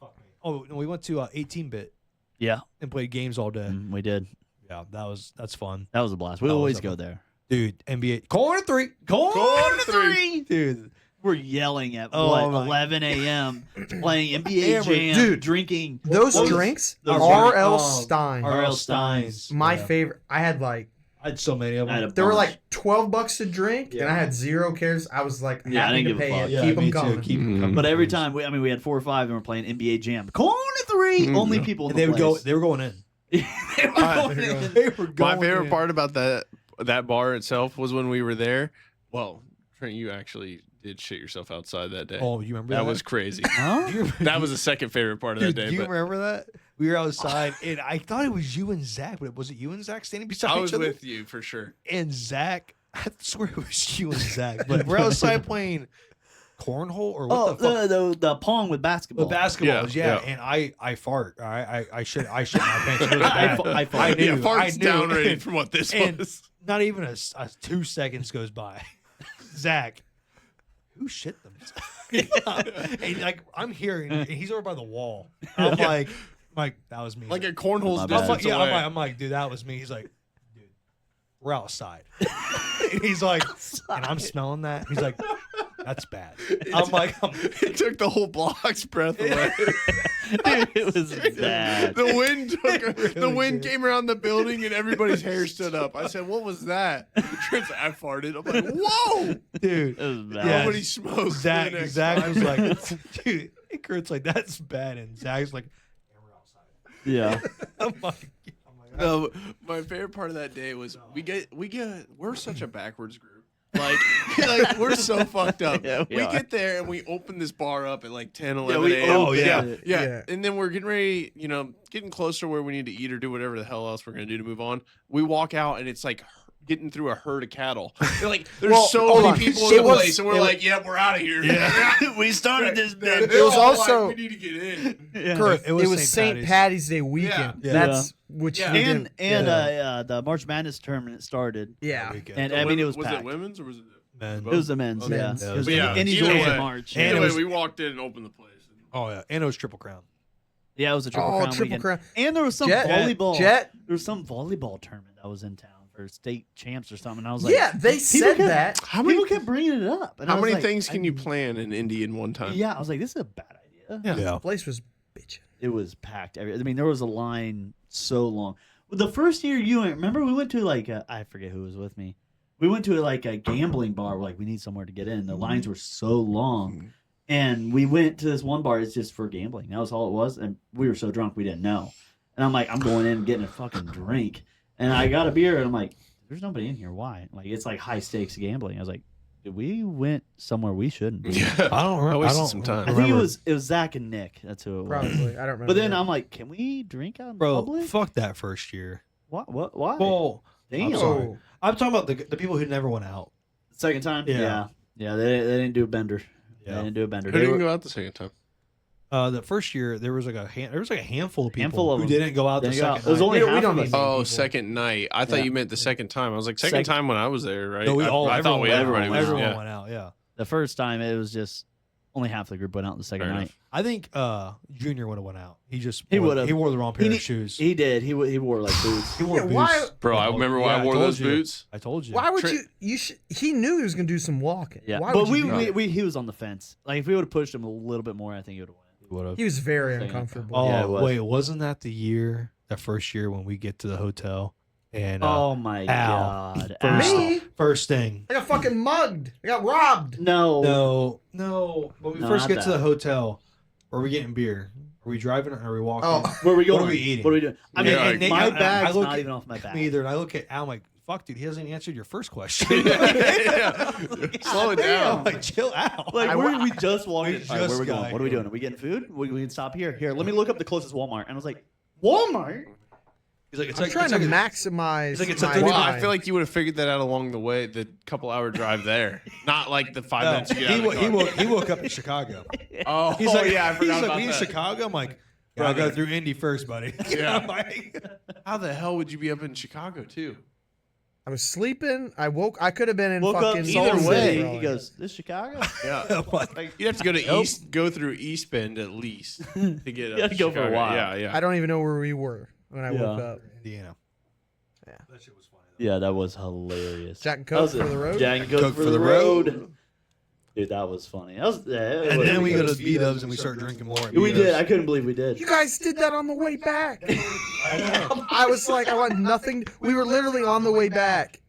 Fuck me. Oh, no, we went to 18-bit Yeah, and played games all day. we did. Yeah, that's fun, That was a blast. We That was always a go fun- there. dude. NBA corner three, Corner three. dude. We're yelling at Oh what my- 11 a.m. playing NBA Hammered. Jam, Dude. drinking Those What was- drinks, those R.L. drinks- Stein, R.L. Steins. my Yeah. favorite. I had like I had so many of I had them. a there were bunch. like $12 to drink, and I had zero cares. I was like Yeah, I happy didn't to give a pay fuck. it. Yeah, Keep me them too. coming. Keep 'em coming. But every time we had 4 or 5 and we're playing NBA Jam. Corner three. Only people in And the they would go. place. They were going in. They were going in. They were going My favorite in. part about that bar itself was when we were there. Well, Trent, you actually did shit yourself outside that day. Oh, you remember that? that was crazy. Huh? Do you, That was the second favorite part of dude, that day. do you But remember that? We were outside, and I thought it was you and Zach, but was it you and Zach standing beside I each was other? with you for sure. And Zach, I swear it was you and Zach, but we're outside playing cornhole or what Oh, the fuck? the pong with basketball. The basketballs, Yeah, yeah. And I fart. All right, I shit my pants. It was I bad. fa- I fart. I knew. Yeah, fart's I knew. downrated from what this And- was. Not even a 2 seconds goes by. Zach, who shit them? And like I'm hearing, and he's over by the wall. I'm like, that was me. Like a cornhole's My I'm bad. distance like, yeah, away. I'm like, dude, that was me. He's like, dude, we're outside. And he's like, and I'm smelling that. He's like, that's bad. I'm like, It took the whole block's breath away. Dude, it was bad. The wind took the really wind did. came around the building and everybody's hair stood up. I said, "What was that?" Trent's like, I farted. I'm like, "Whoa!" dude. It was bad. Yeah. Nobody smoked. for the next Zach 5 was like, minutes. dude, and Kurt's like, that's bad. And Zach's like, yeah, we're outside. Yeah. I'm like, No, my favorite part of that day was we're such a backwards group. Like we're so fucked up. Yeah, we we are. get there and we open this bar up at like 10, 11 we a.m. opened yeah. it. Yeah. And then we're getting ready, getting closer to where we need to eat or do whatever the hell else we're going to do to move on. We walk out and it's like getting through a herd of cattle. They're like, there's Well, so hold many on. people It in the was- place. And we're it was- like, yeah, we're out of here. Yeah. We started this They're bit. It was all also- like, we need to get in. Yeah. Kirth, It it was was St. St. Patty's Day weekend. Yeah. That's which Yeah. we And did. the March Madness tournament started. Yeah. And I mean, it was Was packed. it women's or was it? Man. It was the men's, Okay. yeah. Men's. It was But yeah, any either days way- in March. And Anyway, it was- we walked in and opened the place. Oh yeah, and it was Triple Crown. Yeah, it was a triple Oh, crown triple weekend. crown. And there was some Jet. volleyball. Jet. There was some volleyball tournament that was in town for state champs or something. And I was like, Yeah, they people said kept- that. How many People kept bringing it up. And I How was many like, things can I- you plan in Indy in one time? Yeah, I was like, this is a bad idea. Yeah. The place was bitching. It was packed. I mean, there was a line so long. The first year you went, remember we went to like I forget who was with me. We went to like a gambling bar. We're like, we need somewhere to get in. The lines were so long, and we went to this one bar. It's just for gambling. That was all it was. And we were so drunk we didn't know. And I'm like, I'm going in and getting a fucking drink. And I got a beer, and I'm like, there's nobody in here. Why? Like it's like high stakes gambling. I was like, we went somewhere we shouldn't. Yeah. I don't remember. I I wasted don't some time. I think remember. it was Zach and Nick. That's who it was. Probably. I don't remember. But then I'm like, can we drink out in Bro, public? fuck that first year. What? Why? Well, Damn. I'm sorry. I'm talking about the people who never went out. Second time? Yeah. Yeah. They didn't do a bender. They Yeah. didn't do a bender. Who They didn't were- go out the second time? The first year there was like a handful of people Handful of who them. didn't go out the Didn't go out. second It was night. only We half don't of need us. Oh, people. second night. I thought Yeah. you meant the second time. I was like, second time when I was there, right? No, we all. I thought everybody was. everyone Yeah. went out. Yeah. The first time it was just only half the group went out the second Fair night. enough. I think Junior would have went out. He He wore, would've. he wore the wrong pair He of shoes. He did. He wore like boots. He wore Yeah, boots. why- Bro, I remember why I wore told those you. boots. I told you. Why would Trent- you? He knew he was gonna do some walking. Yeah, Why but would you do that? he was on the fence. Like if we would have pushed him a little bit more, I think he would have won. Would've. He was very Second. uncomfortable. Oh Yeah, it was. wait, wasn't that that first year when we get to the hotel and Oh my Al. god! First- Al. Me? first thing? I got fucking mugged. I got robbed. No. No. When we No, first not get to the that. hotel, are we getting beer? Are we driving or are we walking? Oh, Where are we going? What are we eating? What are we doing? I mean, Yeah, and Nate- my I bag's look not at even off my back. me either, and I look at Al. I'm like, "Fuck, dude, he hasn't answered your first question." Yeah. Slow it down. I'm like, chill out. Like we just walked we in. All right, where just are we got going? What are we here. doing? Are we getting food? We can stop here. Here, let me look up the closest Walmart. And I was like, Walmart? He's like, it's I'm like trying it's to like maximize. it's like it's a my 30 Well, time. I feel like you would have figured that out along the way, the couple-hour drive there, not like the 5 No, minutes you get out he, of the wo- car. he woke up in Chicago. Oh, He's like, yeah, I he's forgot like, about we in that. Chicago. I'm like, I go through Indy first, buddy. Yeah. I'm like, How the hell would you be up in Chicago too? I was sleeping. I woke. I could have been in Woke up fucking Salt either City. way. He goes, this Chicago? Yeah, I'm like, you'd have to go to Nope. go through East Bend at least to get up. gotta to go for a Chicago. while. Yeah, yeah. I don't even know where we were when I woke Yeah. up. Indiana. Yeah. That shit was funny. Though. Yeah, that was hilarious. Jack and That Coke was for it. the road. Jack and Coke for the road. Dude, that was funny. That was, yeah, And then we go to good. B-Dubs and we start drinking more. at We did. B-Dubs. I couldn't believe we did. You guys did that on the way back. I know. I was like, I want nothing. We were literally on the way back,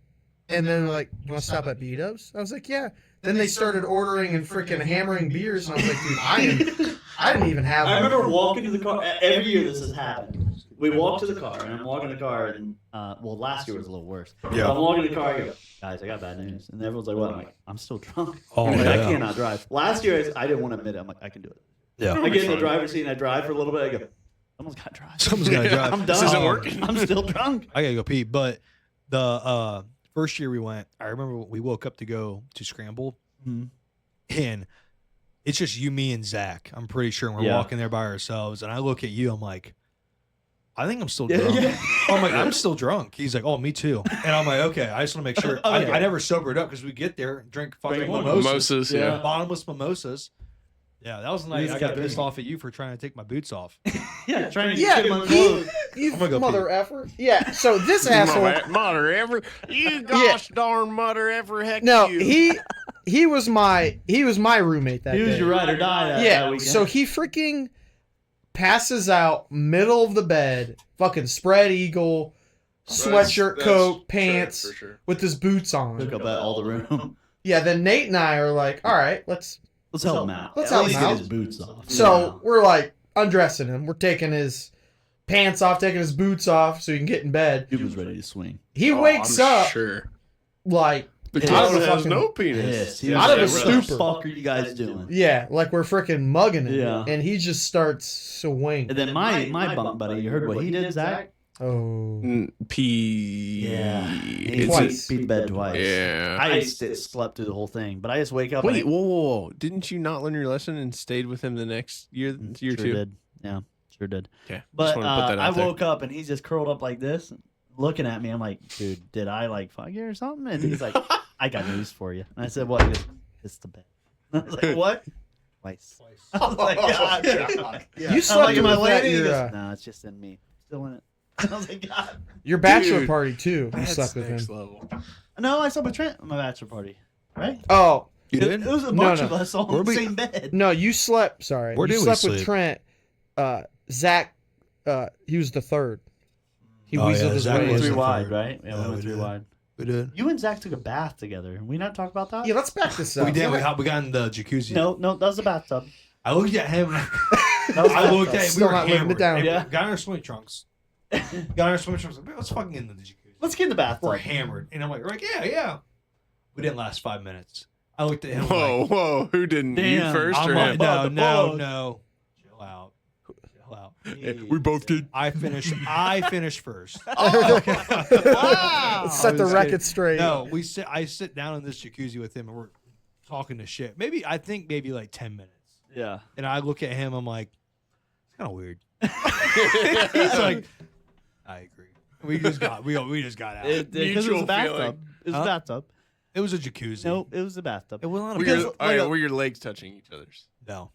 and then like, you want to stop at B-Dubs? I was like, yeah. Then they started ordering and freaking hammering beers, and I was like, dude, I didn't even have. I one. remember walking to the car. Every year this has happened. We walk to the car, and I'm walking the car, and well, last year was a little worse. Yeah. I'm walking the car, I go, guys, I got bad news, and everyone's like, "What?" I'm like, "I'm still drunk. Oh, I'm like, I yeah. cannot drive." Last year, I didn't want to admit it. I'm like, I can do it. Yeah. I get in the driver's seat, and I drive for a little bit. I go, "Someone's got to drive." Someone's gotta drive. I'm done. This isn't working. I'm still drunk. I gotta go pee. But the first year we went, I remember we woke up to go to Scramble, and it's just you, me, and Zach. I'm pretty sure and we're Yeah. walking there by ourselves. And I look at you, I'm like, I think I'm still Yeah, drunk. yeah. I'm like, I'm still drunk. He's like, oh, me too. And I'm like, okay, I just want to make sure. Okay. I never sobered up because we get there and drink fucking Drink mimosas. Mimosas, Yeah. yeah. Bottomless mimosas. Yeah, that was the night just I got gotta pissed pee. off at you for trying to take my boots off. Yeah, trying to Yeah, get my he, you I'm gonna go mother effer. Yeah, so this asshole. Mother ever, you gosh darn mother ever, heck No, you. he was my roommate that He was day. your ride or die. That Yeah, weekend. so he freaking passes out middle of the bed, fucking spread eagle, sweatshirt, That's coat, Trent pants, for sure. with his boots on. took up all the room. Yeah, then Nate and I are like, all right, let's. Let's help him out. Let's At help least him get out. his boots off. So we're like undressing him. We're taking his pants off, taking his boots off so he can get in bed. He was ready to swing. He Oh, wakes I'm up Sure. like The Yeah. out of clown a has fucking no penis. Pissed. He Yeah, out of a like, yeah, what the stupor. fuck are you guys doing? yeah, like we're freaking mugging him. Yeah. And he just starts swinging. And then my bunk buddy, you heard what he did, Zach? Oh. P. He Twice. beat the bed twice. Yeah. I slept through the whole thing, but I just wake up. Wait, and whoa, whoa, whoa! Didn't you not learn your lesson and stayed with him the next year, year sure two? did. Yeah, sure did. Okay, But just want to put that I out there. woke up and he's just curled up like this, looking at me. I'm like, dude, did I like fuck you or something? And he's like, I got news for you. And I said, what? He goes, it's the bed. I was like, what? Twice. I was like, God. You I'm slept like, with am I that landing? He your, goes, no, it's just in me. Still in it. I was like, God. your bachelor Dude, party too. You That's slept with him. next level. No, I slept with Trent at my bachelor party. Right? Oh You did? It was a No, bunch no. of us all Where in the we- same bed. no, you slept. Sorry, Where you did we slept with sleep? Trent. Zach, he was the third. He Oh, weaseled yeah, his Zach way We in. went was three the wide, third. right? Yeah, Yeah, we went we three did. wide. We did. You and Zach took a bath together. Did we not talk about that? Yeah, let's back this up. We did. We got in the jacuzzi. No, that was the bathtub. I looked at him. That was I looked the at him. We Still were not living it hammered. down. And Yeah. Got in our swimming trunks. Got in our swimming trunks. Like, let's fucking get into the jacuzzi. Let's get in the bathtub. We're hammered, and I'm like, yeah. We didn't last 5 minutes. I looked at him. Whoa, like, whoa! Who didn't? You Damn. first I'm or like, him? no. Chill out. Chill out. We both did. I finished first. Wow. Set the was record kidding. straight. No, I sit down in this jacuzzi with him and we're talking to shit. Maybe like 10 minutes. Yeah. And I look at him, I'm like, it's kind of weird. He's like, I agree. We just got out. Because it was Mutual a bathtub. feeling. It was a bathtub. It was a jacuzzi. No, it was a bathtub. It was not a Were Because, your, like, were your legs touching each other's? No.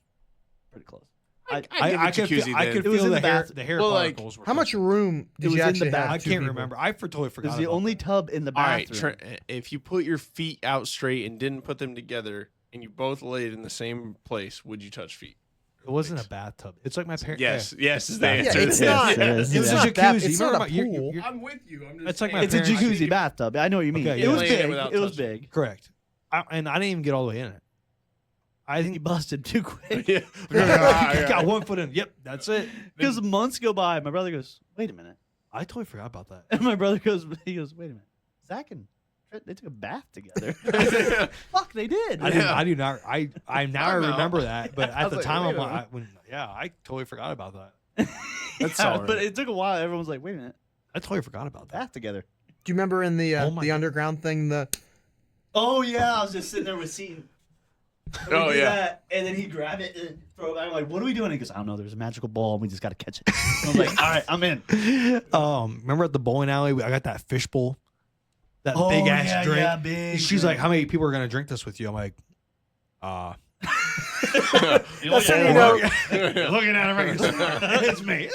Pretty close. I'd give I it could jacuzzi feel, I then. could It was feel in the the hair. bath- The hair Well, like, particles were How much touching. room It did was you in the actually bath. have? I two can't people? remember. I totally It forgot. was the about only that. tub in the All right, bathroom. if you put your feet out straight and didn't put them together, and you both laid in the same place, would you touch feet? It wasn't a bathtub. It's like my parents. Yes, yes is the Yeah, answer. it's to not. this. It is. It's Yeah. a not that- jacuzzi. it's You not remember a my- you're- pool. you're- I'm with you. I'm just It's like my saying. It's a parents- jacuzzi bathtub. I know what you mean. Okay, It was laying in it big. without It was touching. big. Correct. And I didn't even get all the way in it. I He think busted too quick. Yeah. I got one foot in. Yep, that's it. Because months go by, my brother goes, "Wait a minute," I totally forgot about that. and my brother goes, "Wait a minute, Zach and Trent, they took a bath together." I said, "Fuck, they did." I do not. I now I'm out. remember that, but I at was the like, time wait I'm a like, I totally forgot about that. That's Yeah, all right. But it took a while. Everyone was like, "Wait a minute, I totally forgot about that. bath together." Do you remember in the Oh my the God. underground thing? Oh yeah, I was just sitting there with Seton. Oh, yeah. That, and then he'd grab it and throw it back. I'm like, "What are we doing?" He goes, "I don't know. There's a magical ball, and we just got to catch it." I was like, "All right, I'm in." Remember at the bowling alley, I got that fish bowl, that big ass drink. Yeah, big. She's like, "How many people are gonna drink this with you?" I'm like, That's how you know. looking at him, it's me.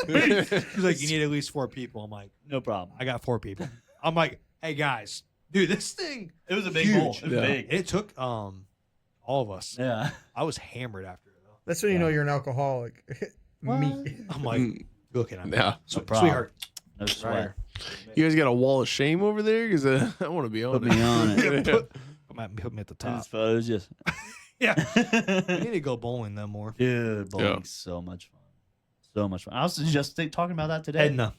She's like, "You need at least 4 people." I'm like, "No problem." "I got 4 people." I'm like, "Hey guys, dude, this thing, It was a big huge. bowl. It was Yeah. big. It took all of us. Yeah. I was hammered after it though. That's when you know you're an alcoholic. Me. I'm like, looking at me, Yeah. problem. sweetheart. No swear. You guys got a wall of shame over there? Because I want to be on Put me on it. Put me at the And top. his photos just. Yeah, we need to go bowling then more. Dude, bowling's Yeah. so much fun. So much fun. I was just talking about that today. Edna.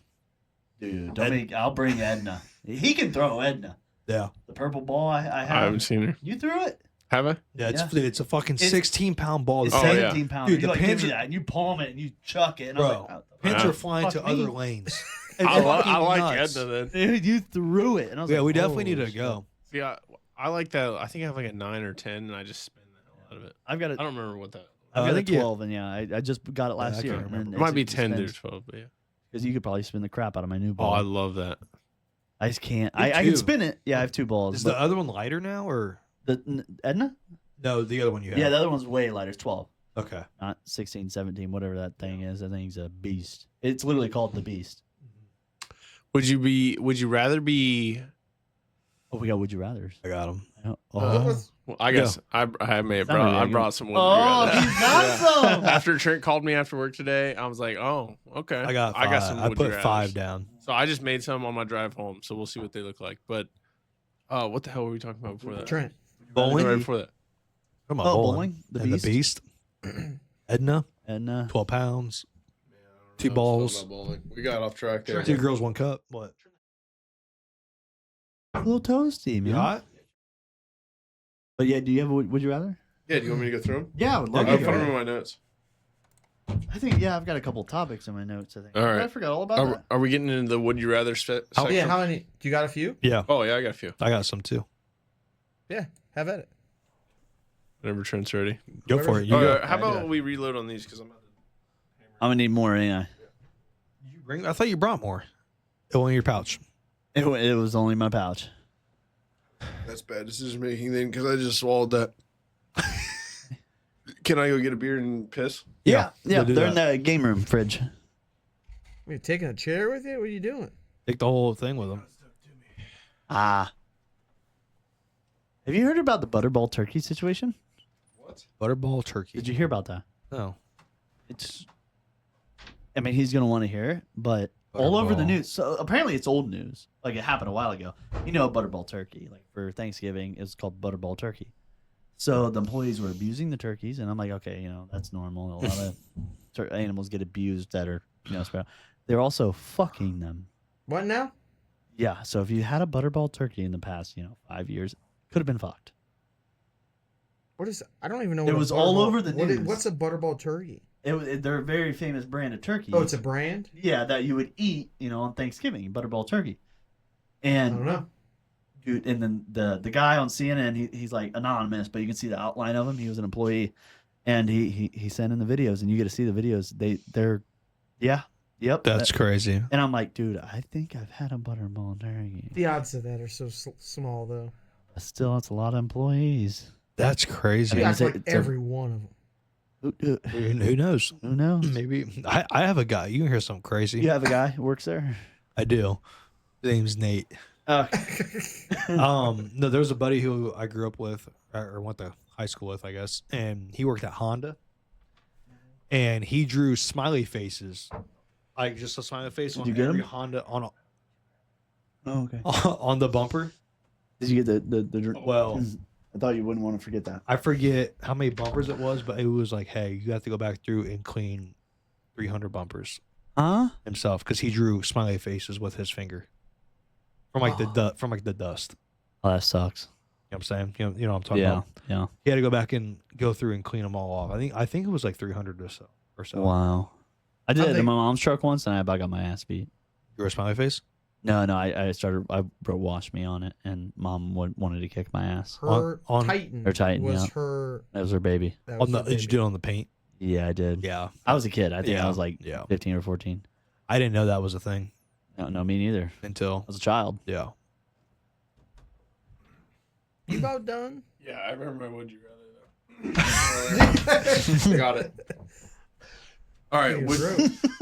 Dude, I'll bring Edna. He can throw Edna. Yeah, The purple ball I I have. haven't seen her. You threw it? Have I? yeah, Yeah. it's a fucking It's- 16-pound ball. It's Oh, yeah. 17 pounds. Dude, you the like give pins me are- that and you palm it and you chuck it. And I was Bro. like, "Oh, Pins Yeah. are flying Fuck to me. other lanes. I fucking like nuts. Edna then. dude, you threw it. And I was Yeah, like, we definitely need "Holy to shit." go. See, I like that. I think I have like a 9 or 10, and I just spin the hell out of it. I've got I a, don't remember what that. I've I got a think you- 12, and yeah, I just got it last I year. can't remember. It might be 10 to 12, but yeah. Because you could probably spin the crap out of my new Oh, ball. I love that. I just can't. Me I can too. spin it. Yeah, I have 2 balls. Is but the other one lighter now, or Edna? no? The other one you have. Yeah, the other one's way lighter. It's 12. Okay. Not 16, 17, whatever that thing is. I think it's a beast. It's literally called the Beast. Would you rather be? Oh, we got Would You Rathers. I got him. Oh, Well, I guess I may have Sounded brought. I like brought it. some. Would Oh, you rather. he's got some. After Trent called me after work today, I was like, "Oh, okay." I got. Five. I got some. I would you put rathers. 5 down. So I just made some on my drive home. So we'll see what they look like. But, what the hell were we talking about before that? Trent. Bowling. Right before that. Come on, Oh, bowling. bowling? The And Beast? the beast. Edna, And 12 pounds. I don't 2 know balls. about bowling. We got off track there. 2 girls, 1 cup. What? a little toasty, man. Yeah. But yeah, do you have a Would You Rather? Yeah, do you want me to go through them? Yeah, I would I love put to. them in my notes. I think, yeah, I've got a couple topics in my notes, I think. All right. I forgot all about Are, that. are we getting into the would you rather section? Oh, yeah, how many? Do you got a few? Yeah. Oh yeah, I got a few. I got some too. Yeah, have at it. Whenever Trent's ready. Go for it. You go. How about we reload on these? Because I'm. I'm going to need more, ain't I? You bring. I thought you brought more. It went in your pouch. It was only my pouch. That's bad decision making then, because I just swallowed that. Can I go get a beer and piss? Yeah, go do they're in that. the game room fridge. Are you taking a chair with you? What are you doing? Take the whole thing with them. Ah. Have you heard about the Butterball turkey situation? Butterball turkey. Did you hear about that? No. It's. I mean, he's gonna want to hear it, but all over the Butterball. news. So apparently, it's old news. Like it happened a while ago. You know, Butterball turkey. Like for Thanksgiving, it's called Butterball turkey. So the employees were abusing the turkeys, and I'm like, okay, that's normal. A lot of animals get abused that are, they're also fucking them. What now? Yeah. So if you had a Butterball turkey in the past, 5 years, could have been fucked. What is? I don't even know. It what was a all butterball- over the news. What's a butterball turkey? They're a very famous brand of turkey. Oh, it's a brand. yeah, that you would eat, on Thanksgiving, Butterball turkey. I And don't know. dude, and then the guy on CNN, he's like anonymous, but you can see the outline of him. He was an employee, and he sent in the videos, and you get to see the videos. They're yep. That's crazy. And I'm like, dude, I think I've had a Butterball turkey. The odds of that are so small, though. But still, it's a lot of employees. That's crazy. You mean, act it's a- like it's a- every one of them. Who knows? Who knows? Maybe I have a guy. You can hear something crazy. You have a guy who works there. I do. His name's Nate. Uh, No, there was a buddy who I grew up with or went to high school with, I guess, and he worked at Honda, and he drew smiley faces, like just a smiley face Did on you get every him? Honda oh, okay. on the bumper. Did you get the? Well, I thought you wouldn't want to forget that. I forget how many bumpers it was, but it was like, hey, you have to go back through and clean 300 bumpers Huh? himself because he drew smiley faces with his finger from like the dust. Oh, that sucks. You know what I'm saying? You know what I'm talking about. Yeah. He had to go back and go through and clean them all off. I think it was like 300 or so. Wow. I did I it in think- my mom's truck once, and I about got my ass beat. You were a smiley face? No, I washed me on it, and mom wanted to kick my ass. Her On- Titan. Her Titan, was yeah. her. That was her baby. That was On the, her did you baby. do it on the paint? Yeah, I did. Yeah. I was a kid. I think Yeah. I was like Yeah. 15 or 14. I didn't know that was a thing No, me neither. I until was a child. yeah. You about done? Yeah, I remember my would you rather though. Got it. All right,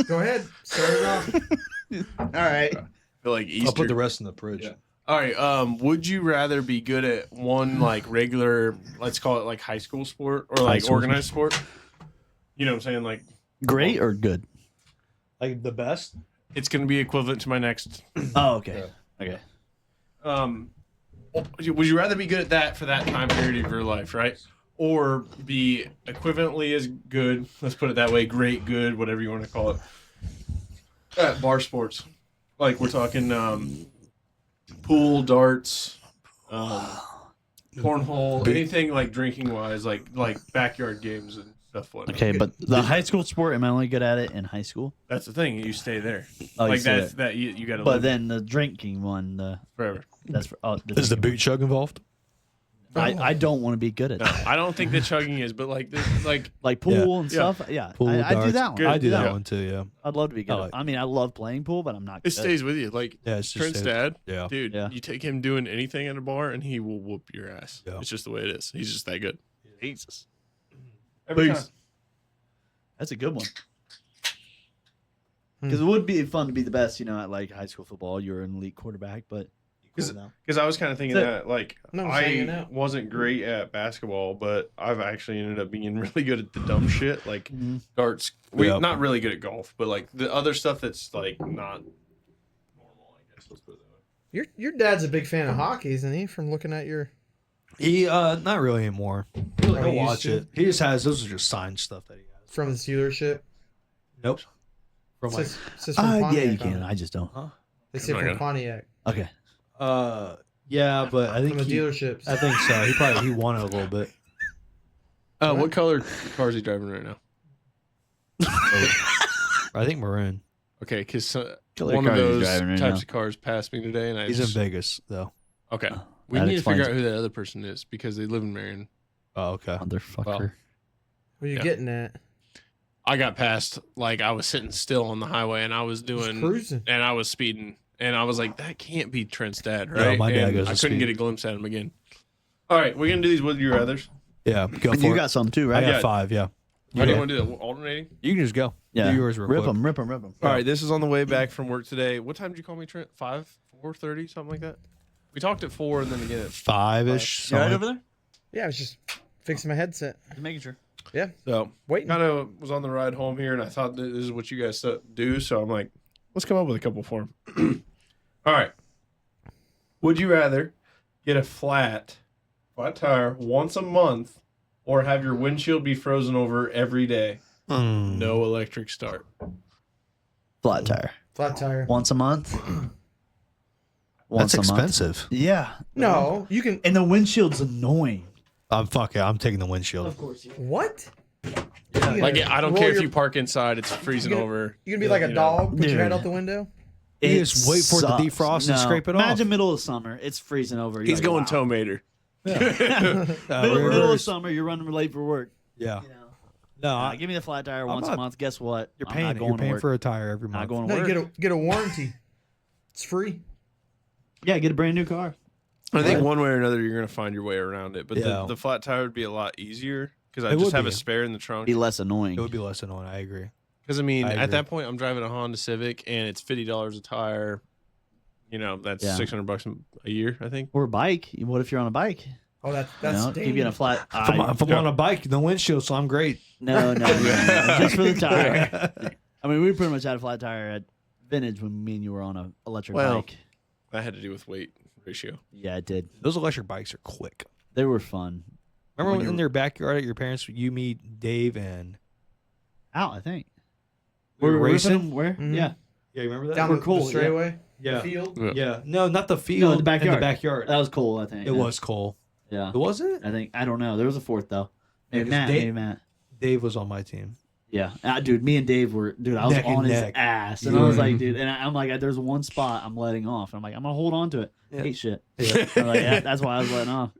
Go ahead. Start it off. All right. I feel like Easter. I'll put the rest in the fridge. Yeah. All right. Would you rather be good at one like regular, let's call it like high school sport or like school organized sport? You know what I'm saying? Like Great or good? Like the best? it's going to be equivalent to my next. Oh, okay. Okay. Would you rather be good at that for that time period of your life, right? Or be equivalently as good, let's put it that way, great, good, whatever you want to call it, at bar sports. Like we're talking pool, darts, cornhole, anything like drinking wise, like backyard games and stuff. Whatnot. Okay, but the high school sport, am I only good at it in high school? That's the thing. You stay there. Oh, you like say that's that you got to But live then the drinking one, forever. that's for, Is the boot chug involved? I don't want to be good at No, that. I don't think the chugging is, but like Like pool and Yeah. stuff. Yeah, Pool, I do darts. that one. Good. I do that Yeah. one too, yeah. I'd love to be good. I at I mean, I love playing pool, but I'm not it good. stays with you. Like Yeah, it's just Trent's dad, yeah. dude. Yeah. You take him doing anything at a bar, and he will whoop your ass. Yeah. It's just the way it is. He's just that good. Jesus. Every Peace. time. That's a good one. Because it would be fun to be the best, at like high school football. You're an elite quarterback, but Because I was kind of thinking So- that, like, No, I'm hanging I out. wasn't great at basketball, but I've actually ended up being really good at the dumb shit, like Mhm. darts. Yeah. Not really good at golf, but like the other stuff that's like not normal, I guess. Let's put it that way. Your dad's a big fan of hockey, isn't he? From looking at your. He not really anymore. He'll he used watch to? it. He just has those are just signed stuff that he has. From the dealership. Nope. From like Says from Pontiac yeah, you on can. it. I just don't. They say I'm not from gonna- Pontiac. Okay. yeah, but I think From the he, dealerships. I think so. He won it a little bit. What color car is he driving right now? I think maroon. Okay, because Color one of car he's those driving right types now. of cars passed me today, and I He's in just, Vegas though. okay. Oh, We that need to figure explains out who that other person is because they live in Marion. Oh, okay. Motherfucker. Well, What are you Yeah. getting at? I got past, like, I was sitting still on the highway, and I was Just doing, cruising. and I was speeding, and I was like, that can't be Trent's dad, No, right? my dad And goes I to couldn't speed. get a glimpse at him again. All right, we're gonna do these would you rather's. Yeah, go for You it. got some too, I right? got Yeah. 5. Yeah, How do you Yeah. want to do that? Alternating. you can just go. Yeah. Do yours real Rip quick. them, rip them, rip them. All right, this is on the way back from work today. What time did you call me, Trent? 4:30, something like that. We talked at 4, and then again at 5-ish. You all right something. over there? Yeah, I was just fixing my headset. Just making sure. so. Waiting. Kind of was on the ride home here, and I thought that this is what you guys do. So I'm like, let's come up with a couple for him. All right. Would you rather get a flat tire once a month, or have your windshield be frozen over every day? No electric start. Flat tire. Flat tire. Once a month. That's Once a month. expensive. Yeah. No, you can. And the windshield's annoying. Fuck it. I'm taking the windshield. Of course. Yeah. What? Like I don't Roll care if your- you park inside; it's freezing You're over. You gonna be like a You know. dog, put your Dude. head out the window? You just wait for it to sucks. defrost and scrape it off. Imagine middle of summer. It's freezing over. You're He's like, going wow. tow mater. Middle of summer, you're running late for work. Yeah. You know? No, Give me the flat tire I'm once a not- month. Guess what? you're I'm paying. not You're going to paying work. for a tire every Not month. going to No, work. you get a warranty. It's free. Yeah, get a brand new car. I think one way or another you're gonna find your way around it, but Yeah. the flat tire would be a lot easier because I It just would have be. a spare in the trunk. Be less annoying. It would be less annoying. I agree. Because I mean, I at agree. that point, I'm driving a Honda Civic and it's $50 a tire. You know, that's Yeah. $600 a year, I think. Or a bike. What if you're on a bike? Oh, that's You know, keep getting a flat. If I'm on a bike, no windshield, so I'm great. No, just for the tire. I mean, we pretty much had a flat tire at Vintage when me and you were on a electric Well, bike. That had to do with weight ratio. Yeah, it did. Those electric bikes are quick. They were fun. Remember When in you- their backyard at your parents, you, me, Dave, and Out, I think. We were ripping racing? them where? Mhm. Yeah. yeah, you remember that? down We're the, cool, the straightaway, yeah, the field. yeah. No, not the field. No, the backyard. In the backyard. That was cool, I think. It was Cole. Yeah. It wasn't. I think. I don't know. There was a fourth, though. Yeah, Maybe 'cause Matt. Dave- Maybe Matt. Dave was on my team. Yeah. Dude, me and Dave were, I was Neck and on his neck. ass. And I was like, dude, and I'm like, there's one spot I'm letting off. I'm like, I'm going to hold on to it. Yeah. Hate shit. Yeah. I'm like, yeah, that's why I was letting off.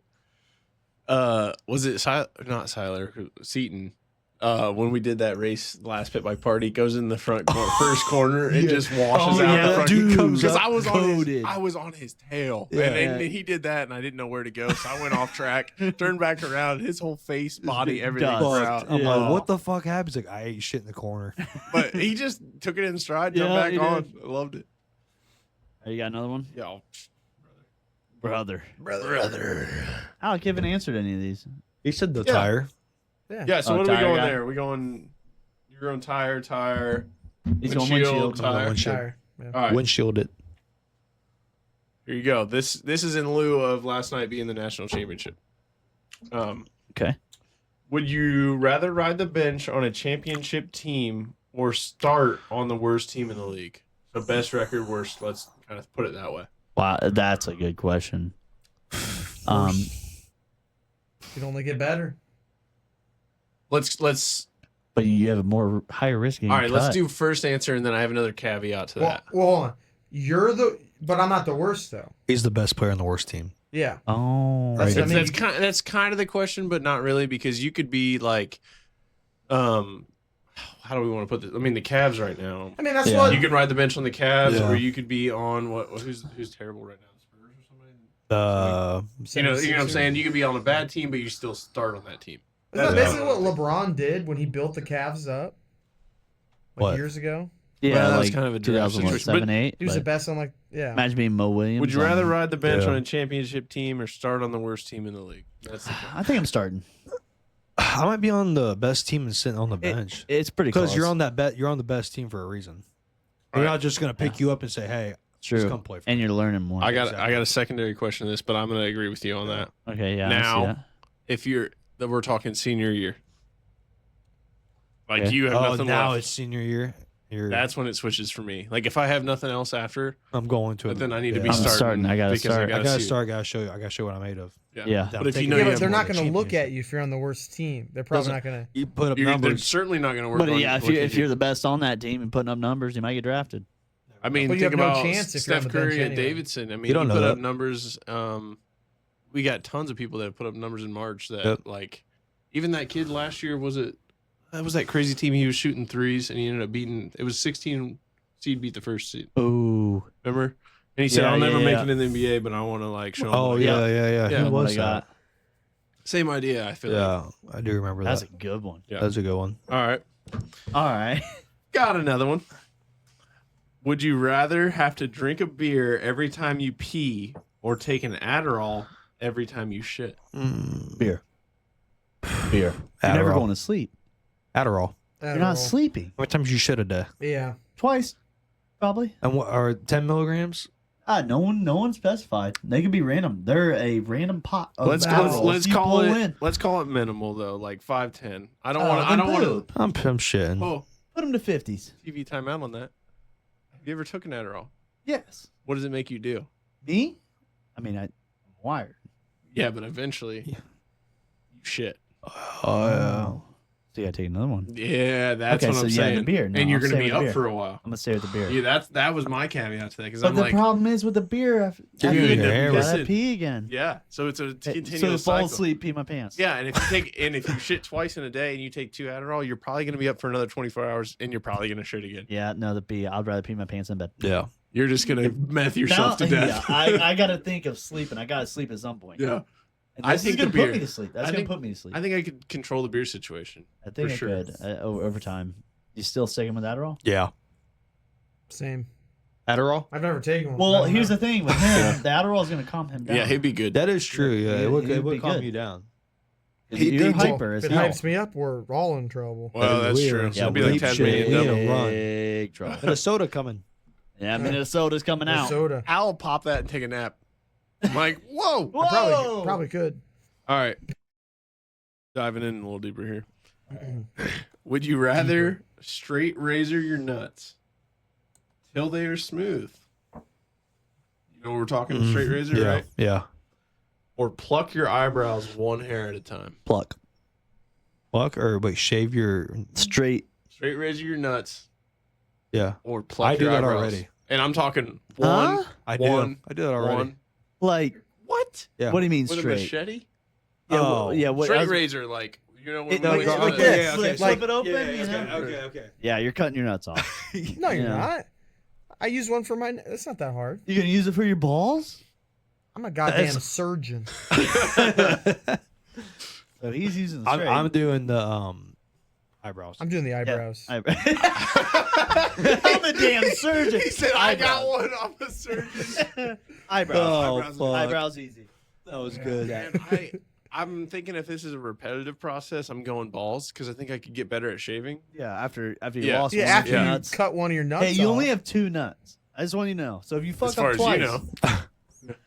Was it not Siler, Seaton? When we did that race last pit bike party, goes in the front first corner and Yeah. just washes Oh, out yeah, the front. dude, Because up I was coated. I was on his tail, Yeah. and he did that, and I didn't know where to go, so I went off track, turned back around, his whole face, body, everything Dust. was Fucked. out. I'm Yeah. like, what the fuck happened? He's like, I ate shit in the corner. But he just took it in stride, jumped Yeah, back he on. did. I loved it. Oh, you got another one? Yeah, Brother. brother. Alec, you haven't answered any of these. He said the Yeah. tire. Yeah. So Oh, what are we tire going guy. there? We going. You're going tire. He's going Windshield, windshield. tire. Windshield. Tire. Yeah. All right. Windshield it. Here you go. This is in lieu of last night being the national championship. Okay. Would you rather ride the bench on a championship team or start on the worst team in the league? So best record, worst. Let's kind of put it that way. Wow, that's a good question. You'd only get better. Let's. But you have a more higher risk. All right. Let's do first answer, and then I have another caveat to that. Well, hold on. But I'm not the worst though. He's the best player on the worst team. Yeah. Oh, Right. I mean, That's kind of the question, but not really, because you could be like, how do we want to put this? I mean, the Cavs right now. I mean, that's Yeah. what. You could ride the bench on the Cavs, Yeah. or you could be on who's terrible right now, Spurs or somebody. You know what I'm saying? You could be on a bad team, but you still start on that team. Isn't that That's- basically what LeBron did when he built the Cavs up? Like What? years ago? yeah, Well, that was like kind of a draft 2007, situation, but 8. He was the but best on imagine being Mo Williams. Would you rather ride the bench Yeah. on a championship team or start on the worst team in the league? That's the I think I'm starting. I might be on the best team and sitting on the bench It's pretty because close. you're on that bet. You're on the best team for a reason. They're Right. not just gonna pick you up and say, "Hey, True. just come play for and me." you're learning more. I got a secondary question to this, but I'm going to agree with you on that. Okay, yeah. I Now- see that. If we're talking senior year, like Okay. you have Oh, nothing now left. it's senior year. That's when it switches for me. Like if I have nothing else after, I'm going to. but then I need to be yeah. I'm starting. starting. I gotta because start. I gotta see- start. Gotta show you. I gotta show you what I'm made of. Yeah. But if you taking know Yeah, you but have they're more not going to look championship. at you if you're on the worst team. They're probably not going to. You put up they're numbers. certainly not going to work. But on yeah, looking if at you're the best on that team and putting up numbers, you might get drafted. I mean, But you think have no about chance if you're on Steph the bench Curry and anyway. Davidson. I mean, You don't he know put that. up numbers. We got tons of people that have put up numbers in March that Yep. like, even that kid last year that was that crazy team. He was shooting threes and he ended up beating. It was 16 seed beat the first seed. Ooh. Remember? And he said, Yeah, "I'll never yeah, make yeah. it in the NBA, but I want to like show him." Oh what I yeah, got." yeah. Yeah, Who what was I got. that? Same idea. I feel like. Yeah, I do remember That's that. a good one. Yeah. That's a good one. All right, All right. got another one. Would you rather have to drink a beer every time you pee or take an Adderall every time you shit? Beer. Beer. You're never Adderall. going to sleep. Adderall. You're not sleeping. How many times you shit a day? Yeah. Twice, probably. And what are 10 milligrams? No one specified. They could be random. They're a random pot. Of Let's Adderall you call pull it in. let's call it minimal though, like 5-10. I don't Oh, want to. I then don't want poop. to. I'm shitting. Oh, Put them to 50s. TV timeout on that. Have you ever took an Adderall? Yes. What does it make you do? Me? I mean, I'm wired. Yeah, but eventually. shit. Oh. So you gotta take another one. Yeah, that's Okay, what so I'm yeah, the saying. beer. No, and you're I'm gonna staying be with the up beer. for a while. I'm gonna stay with the beer. Yeah, that was my caveat to that because But I'm the like, problem is with the beer, after Dude, you your hair gotta listen. pee again. yeah. So it's a So continuous fall cycle. asleep, pee my pants. Yeah, and if you shit twice in a day and you take 2 Adderall, you're probably gonna be up for another 24 hours, and you're probably gonna shit again. Yeah, no, the pee. I'd rather pee my pants in bed. Yeah. You're just gonna meth yourself to death. Yeah, I gotta think of sleeping. I gotta sleep at some point. Yeah. And I this think is gonna the put beer- me to sleep. That's I gonna think- put me to sleep. I think I could control the beer situation. I think for I sure. could over time. You still sticking with Adderall? Yeah. Same. Adderall? I've never taken one. Well, here's the thing with him. The Adderall is gonna calm him down. Yeah, he'd be good. That is true. Yeah, It- it would, it'd it would be calm good. you down. You're hyper If as it hell. hypes me up, we're all in trouble. Well, that's We are true. in So it'll some be like deep shit. Tasmanian We need devil. to run. Big trouble. And a soda coming. Yeah, Minnesota's coming out. Soda. I'll pop that and take a nap. I'm like, whoa. Whoa! I probably could. All right. Diving in a little deeper here. Would you rather straight razor your nuts till they are smooth? You know we're talking straight razor, Yeah. right? Yeah. Or pluck your eyebrows one hair at a time. Pluck. Fuck or wait, shave your. Straight. Straight razor your nuts Yeah. or pluck I do your that eyebrows. already. And I'm talking Huh? one. I do. One. I do that already. One. Like, What? Yeah. what do you mean With a straight? machete? Yeah, Oh. yeah. What? I Straight was- razor, like, you know, when It- we like- went to like the- this. Flip it open, you know? okay. Yeah, you're cutting your nuts off. No, you're Yeah. not. I use one for my. That's not that hard. You gonna use it for your balls? I'm a goddamn surgeon. So he's using the straight. I'm doing the eyebrows. I'm doing the eyebrows. I'm a damn surgeon. He said, I got Eyebrows. one. I'm a surgeon. Eyebrows. Oh, eyebrows. fuck. Eyebrows easy. That was good. Man, I'm thinking if this is a repetitive process, I'm going balls because I think I could get better at shaving. Yeah, after you Yeah. lost Yeah, one of after your you nuts. cut one of your nuts Hey, you off. only have 2 nuts. I just want you to know. So if you fuck As far up as twice, you know,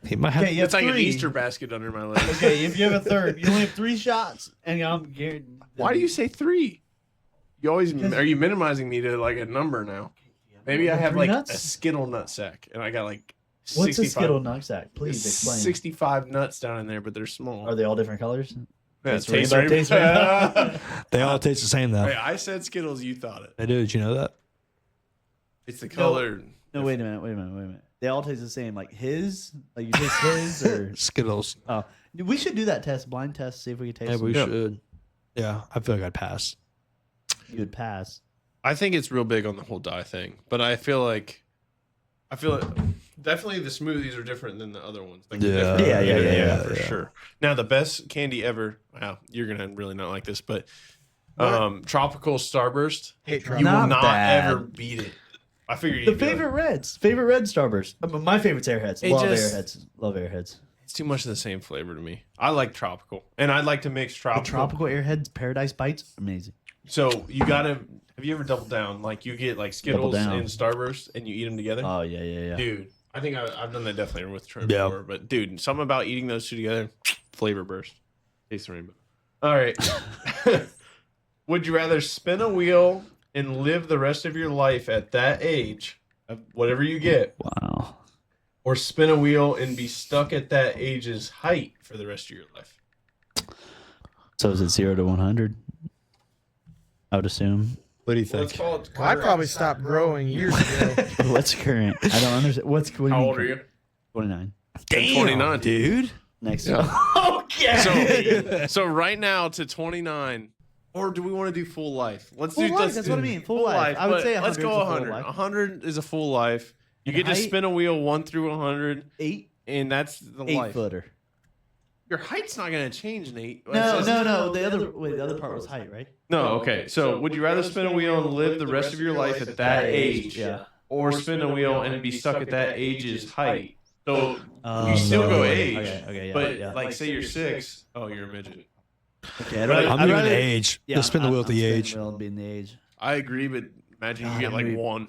He might have. okay, you have it's like 3. an Easter basket under my leg. Okay, if you have a third, you only have 3 shots, and I'm guaranteed. Why do you say 3? You always Because- are you minimizing me to like a number now? Maybe I have 3 like nuts? a Skittle nut sack, and I got like What's a 65 Skittle nutsack? Please explain. 65 nuts down in there, but they're small. Are they all different colors? Yeah, Taste taste rainbow, rainbow. taste rainbow. They all taste the same though. Hey, I said Skittles, you thought it. They do. Did you know that? It's the color. No, wait a minute. They all taste the same. Like his, like you taste his, or Skittles. oh, we should do that test, blind test, see if we can taste. Yeah, them. we should. Yeah, I feel like I'd pass. You would pass. I think it's real big on the whole dye thing, but I feel like definitely the smoothies are different than the other ones. Like, Yeah. Yeah, for sure. Now the best candy ever. Wow, you're gonna really not like this, but tropical Starburst. Hate You Not will not bad. ever beat it. I figured The you'd be like, favorite red Starburst. My favorite's Airheads. It Love just- Airheads. Love Airheads. it's too much of the same flavor to me. I like tropical, and I'd like to mix The tropical. tropical Airheads Paradise Bites, amazing. So you gotta. Have you ever doubled down? Like you get like Skittles down. and Starburst, and you eat them together. Oh yeah. Dude, I think I've done that definitely with Trent Yeah. before. But dude, something about eating those two together, flavor burst. Taste the rainbow. All right. Would you rather spin a wheel and live the rest of your life at that age, of whatever you get, Wow. or spin a wheel and be stuck at that age's height for the rest of your life? So is it 0 to 100? I would assume. What do you Let's think? call it. I probably stopped growing years ago. What's current? I don't understand. What do you How mean old are you? 29. Damn, 29, dude. Next. Yeah. Okay. So right now to 29, or do we want to do full life? Let's Full do. life, Let's that's do what I mean, full life. I would but say let's 100 go is a full 100. life. 100 is a full life. You And get to height? spin a wheel 1 through 100, 8 and that's the life. footer. Your height's not going to change, Nate. It No, says- no. The other part was height, right? No, okay. So would you rather spin a wheel and live the rest of your life at that age, Yeah. or spin a wheel and be stuck at that age's height? So Oh, you still go no. age, Okay, yeah. but yeah. like say you're 6, oh, you're a midget. Okay, Right. I'm doing the age. Yeah, Let's spin the wheel at the I'm age. spinning the wheel and being the age. I agree, but imagine you God, get like I'm 1.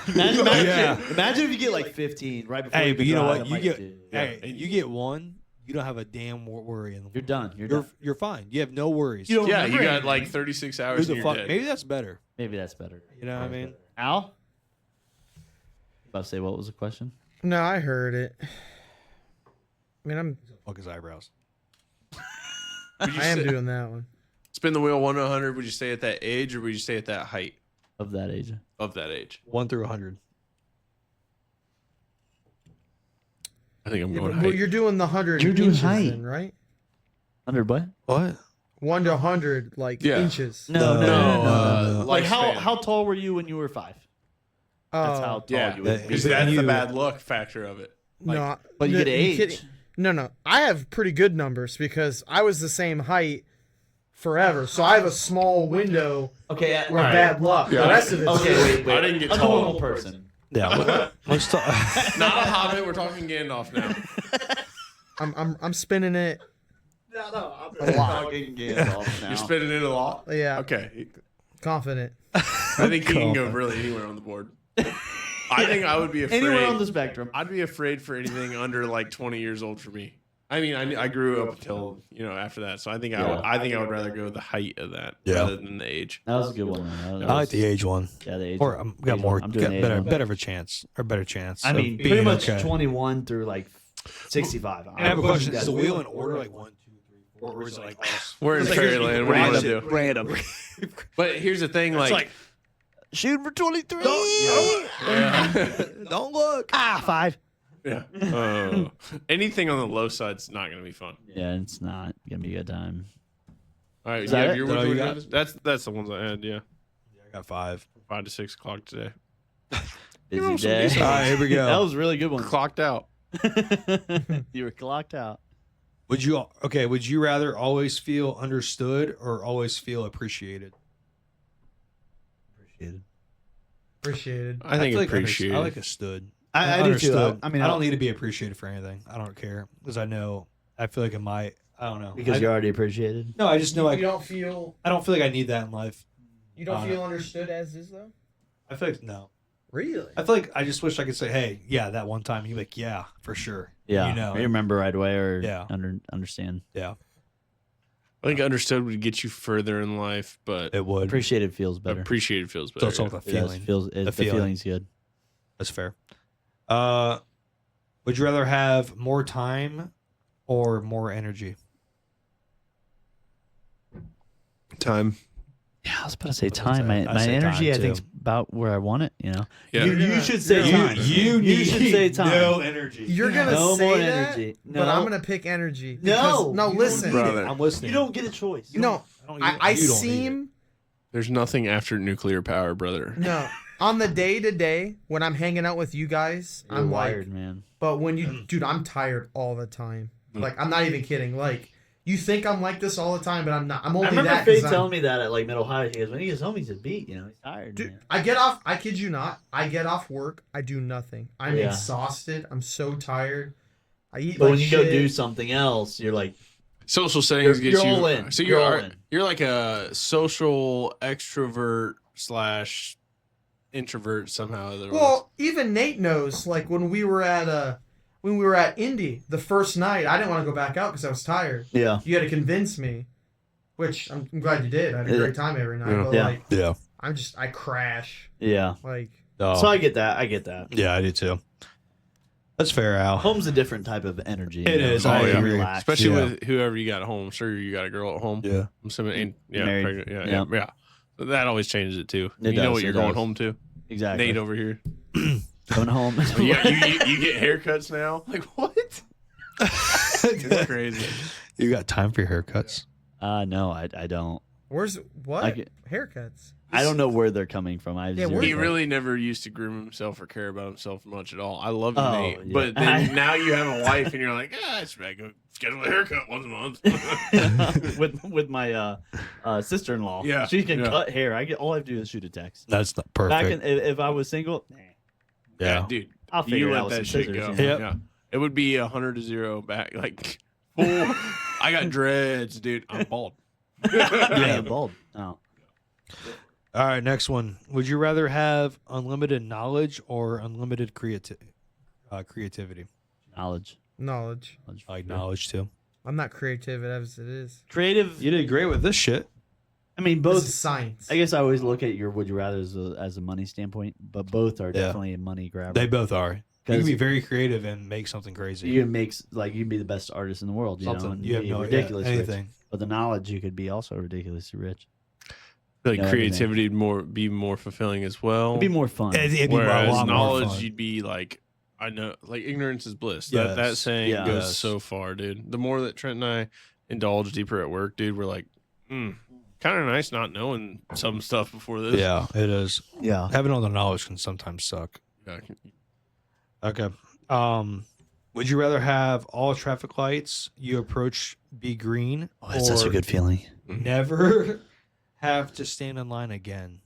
Imagine if you get like 15 right before. Hey, but you know drive, what? I'm You like, get dude, hey, you get 1. You don't have a damn worry in the You're done. You're You're done. you're fine. You have no worries. You don't Yeah, you remember got anything. like 36 Who hours the and you're fuck? dead. Maybe that's better. Maybe that's better. You know what I mean? Al? About to say what was the question? No, I heard it. I mean, I'm Fuck his eyebrows. Would you I am say- doing that one. Spin the wheel 1 to 100. Would you stay at that age, or would you stay at that height Of that age. of that age? 1 through 100. I think I'm Yeah, going but, well, height. you're doing the 100 You're doing inches height. then, right? 100 what? What? 1 to 100, like Yeah. inches. No. Like lifespan. how tall were you when you were 5? That's how tall Yeah, you would be. because that's the bad luck factor of it. No, But you no, get to you age. kidding? No. I have pretty good numbers because I was the same height forever. So I have a small window Okay, where bad luck. Yeah. The rest of it's Okay, wait. I didn't get a tall. normal person. Yeah. Let's talk. Not a hobbit. We're talking Gandalf now. I'm spinning it. No, I'm A lot. talking Gandalf now. You're spinning it a lot. Yeah, Okay, confident. I think he can go really anywhere on the board. I think I would be afraid. Anywhere on the spectrum. I'd be afraid for anything under like 20 years old for me. I mean, I grew up until after that, so I think I would rather go the height of that rather than the age. That was a good one. That I like was- the age one. Yeah, the age. Or one. got Age more, one. I'm doing got the age better, one. better of a chance, or better chance. I of mean, being pretty much okay. 21 through like 65. I have a question. Is the wheel in order like 1, 2, 3, 4, or is it like We're in It's like fairyland. What are you gonna do? Random. But here's the thing, like Shoot for 23. don't look? 5. yeah, anything on the low side's not gonna be fun. Yeah, it's not gonna be a good time. All right, Is that it? your Is that all you would- that's the ones I had. Yeah, I got 5. 5 to 6 o'clock today. Busy some day. decent All right, here we go. That was a really good one. Clocked out. You were clocked out. Would you rather always feel understood or always feel appreciated? Appreciated. I think feel like appreciated. I like a stood. I do too. Understood. I mean, I don't need to be appreciated for anything. I don't care because I feel like it might. I don't know. because you're already appreciated. No, I just know You don't feel I don't feel like I need that in life. you don't Uh, feel understood as is though. I feel like no. Really? I feel like I just wish I could say, hey, yeah, that one time. You'd be like, yeah, for sure. Yeah, You know. you remember right away or Yeah. understand. Yeah, I think understood would get you further in life, but it would. Appreciated feels better. appreciated feels So better. it's all the Yes, feeling. the feeling. feeling's good. That's fair. Would you rather have more time or more energy? Time. Yeah, I was about to say That's what time. I My say energy, time, I think, too. is about where I want it. You know. Yeah. You should say time. You should say time. No energy. You're gonna No say more that, energy. but No. I'm gonna pick energy. No, because- no. you Listen, don't need Brother. I'm listening. You don't get a choice. no. I you don't need seem There's nothing after nuclear power, brother. no on the day to day when I'm hanging out with you guys. You're I'm wired, like, man. but when you, dude, I'm tired all the time. Like I'm not even kidding. Like you think I'm like this all the time, but I'm not. I'm only I remember that. Faye 'cause I'm- telling me that at like middle high. He goes, when he gets home, he's a beat. You know, he's tired. Dude, man. I get off. I kid you not. I get off work. I do nothing. I'm Yeah. exhausted. I'm so tired. I eat But like when you shit. go do something else, you're like, Social settings You're- get you're you. all in. So You're you're all in. you're like a social extrovert slash introvert somehow. Otherwise. Well, even Nate knows. Like when we were at Indy the first night, I didn't want to go back out because I was tired. yeah. You had to convince me, which I'm glad you did. I had a great time every night. Yeah. But Yeah. like, Yeah. I crash. Yeah. Like Oh. So I get that. I get that. Yeah, I do too. That's fair, Al. Home's a different type of energy. It is. I You agree. relax. Especially Yeah. with whoever you got at home. I'm sure you got a girl at home. Yeah. I'm assuming, and, yeah, Married. pregnant. Yeah, Yeah. yeah. So that always changes it too. It you know does, what you're it going does. home to. Exactly. Nate over here. Coming home. You get haircuts now. Like what? It's crazy. You got time for your haircuts? No, I don't. where's what I get- haircuts? I don't know where they're coming from. I have Yeah, zero where- He clue. really never used to groom himself or care about himself much at all. I love you, Oh, Nate. yeah. But then now you have a wife and you're like, I should go schedule a haircut once a month. with my sister-in-law. Yeah, She can yeah. cut hair. All I have to do is shoot a text. That's not Back perfect. if I was single, yeah. dude. I'll figure You it let out with that some shit scissors. go. you know? Yep. Yeah. It would be 100 to 0 back. Like, full. I got dreads, dude. I'm bald. I am bald. Oh. All right, next one. Would you rather have unlimited knowledge or unlimited creativity? Knowledge. Knowledge. I like knowledge too. I'm not creative as it is. Creative. You did great with this shit. I mean, This both. is science. I guess I always look at your would you rather as a money standpoint, but both are definitely a money grabber. They both are. You can 'Cause be very creative and make something crazy. you can make you can be the best artist in the world. You know, Something and you have be no ridiculous. idea. rich. Anything. But the knowledge, you could be also ridiculously rich. Like know creativity would be more fulfilling as well. It'd be more fun. It'd be a Whereas lot more knowledge, fun. you'd be like, I know, like ignorance is bliss. Yes. That saying Yeah. goes Yes. so far, dude. The more that Trent and I indulge deeper at work, dude, we're like, kind of nice not knowing some stuff before this. Yeah, it is. Yeah. Having all the knowledge can sometimes suck. Yeah. Okay. Would you rather have all traffic lights you approach be green, Oh, it's such a or good feeling. never have to stand in line again?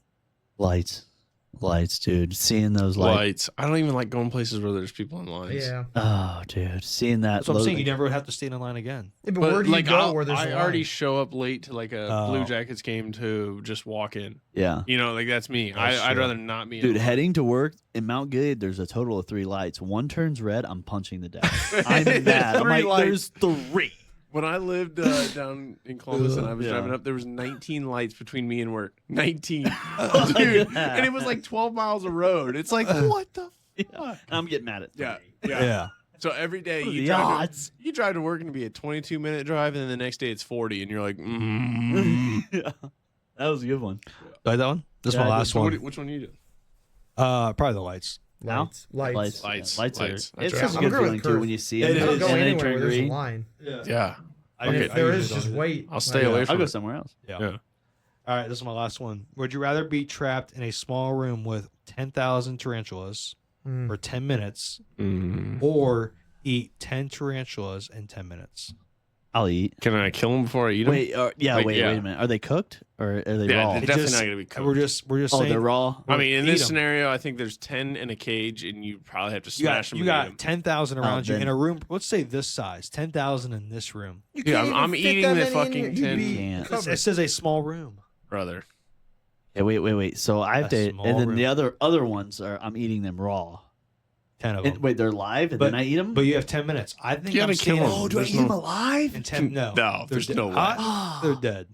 Lights, dude. Seeing those lights. Lights. I don't even like going places where there's people in lines. Yeah. Oh, dude. Seeing that. That's what I'm saying. load- You never would have to stand in line again. Yeah, but But where do you like, go where there's I a already line? show up late to like a Oh. Blue Jackets game to just walk in. Yeah. You know, like that's me. That's I'd true. rather not be. in Dude, line. heading to work in Mount Gilead, there's a total of 3 lights. One turns red, I'm punching the deck. I'm mad. I'm 3 like, lights. there's 3. When I lived down in Columbus and I was Yeah. driving up, there was 19 lights between me and work. 19, Oh, dude, yeah. and it was like 12 miles of road. It's like what the? Yeah. I'm getting mad at 3. Yeah. So every day What are you the drive, odds? you drive to work and it'd be a 22-minute drive, and then the next day it's 40, and you're like, Yeah. That was a good one. Like that one? This is Yeah, my I last So one. which one you do? Probably the lights. Lights. Lights. Lights. Lights. Yeah, lights. Lights. It's That's such right. a I'm good good with feeling, too, Kirth. when you see It it. is. I don't go and they anywhere turn where there's a green. line. Yeah. I Okay. usually- If there I is, usually just don't do wait. I'll stay Yeah. away I'll from go it. somewhere else. that. Yeah. All right, this is my last one. Would you rather be trapped in a small room with 10,000 tarantulas Mm. for 10 minutes Mm. or eat 10 tarantulas in 10 minutes? I'll eat. Can I kill them before I eat them? Wait, Like, wait yeah. a minute. Are they cooked or are they yeah, raw? they're It definitely just- not gonna be cooked. We're just Oh, saying. they're raw. I mean, in Eat this 'em. scenario, I think there's 10 in a cage, and you probably have to You smash got, them. you and eat got 'em. 10,000 around you then- in a room. Let's say this size, 10,000 in this room. Dude, I'm eating the fucking 10, Can't. It says a small room. brother. Yeah, wait. So I have A to, small and then room. the other ones are I'm eating them raw. 10 of them. And, wait, they're live, and But- then I eat them. But you have 10 minutes. I think You I'm gotta kill saying- 'em. Oh, do I There's eat 'em no- alive? In 10, no. No, there's dead. no way. They're dead.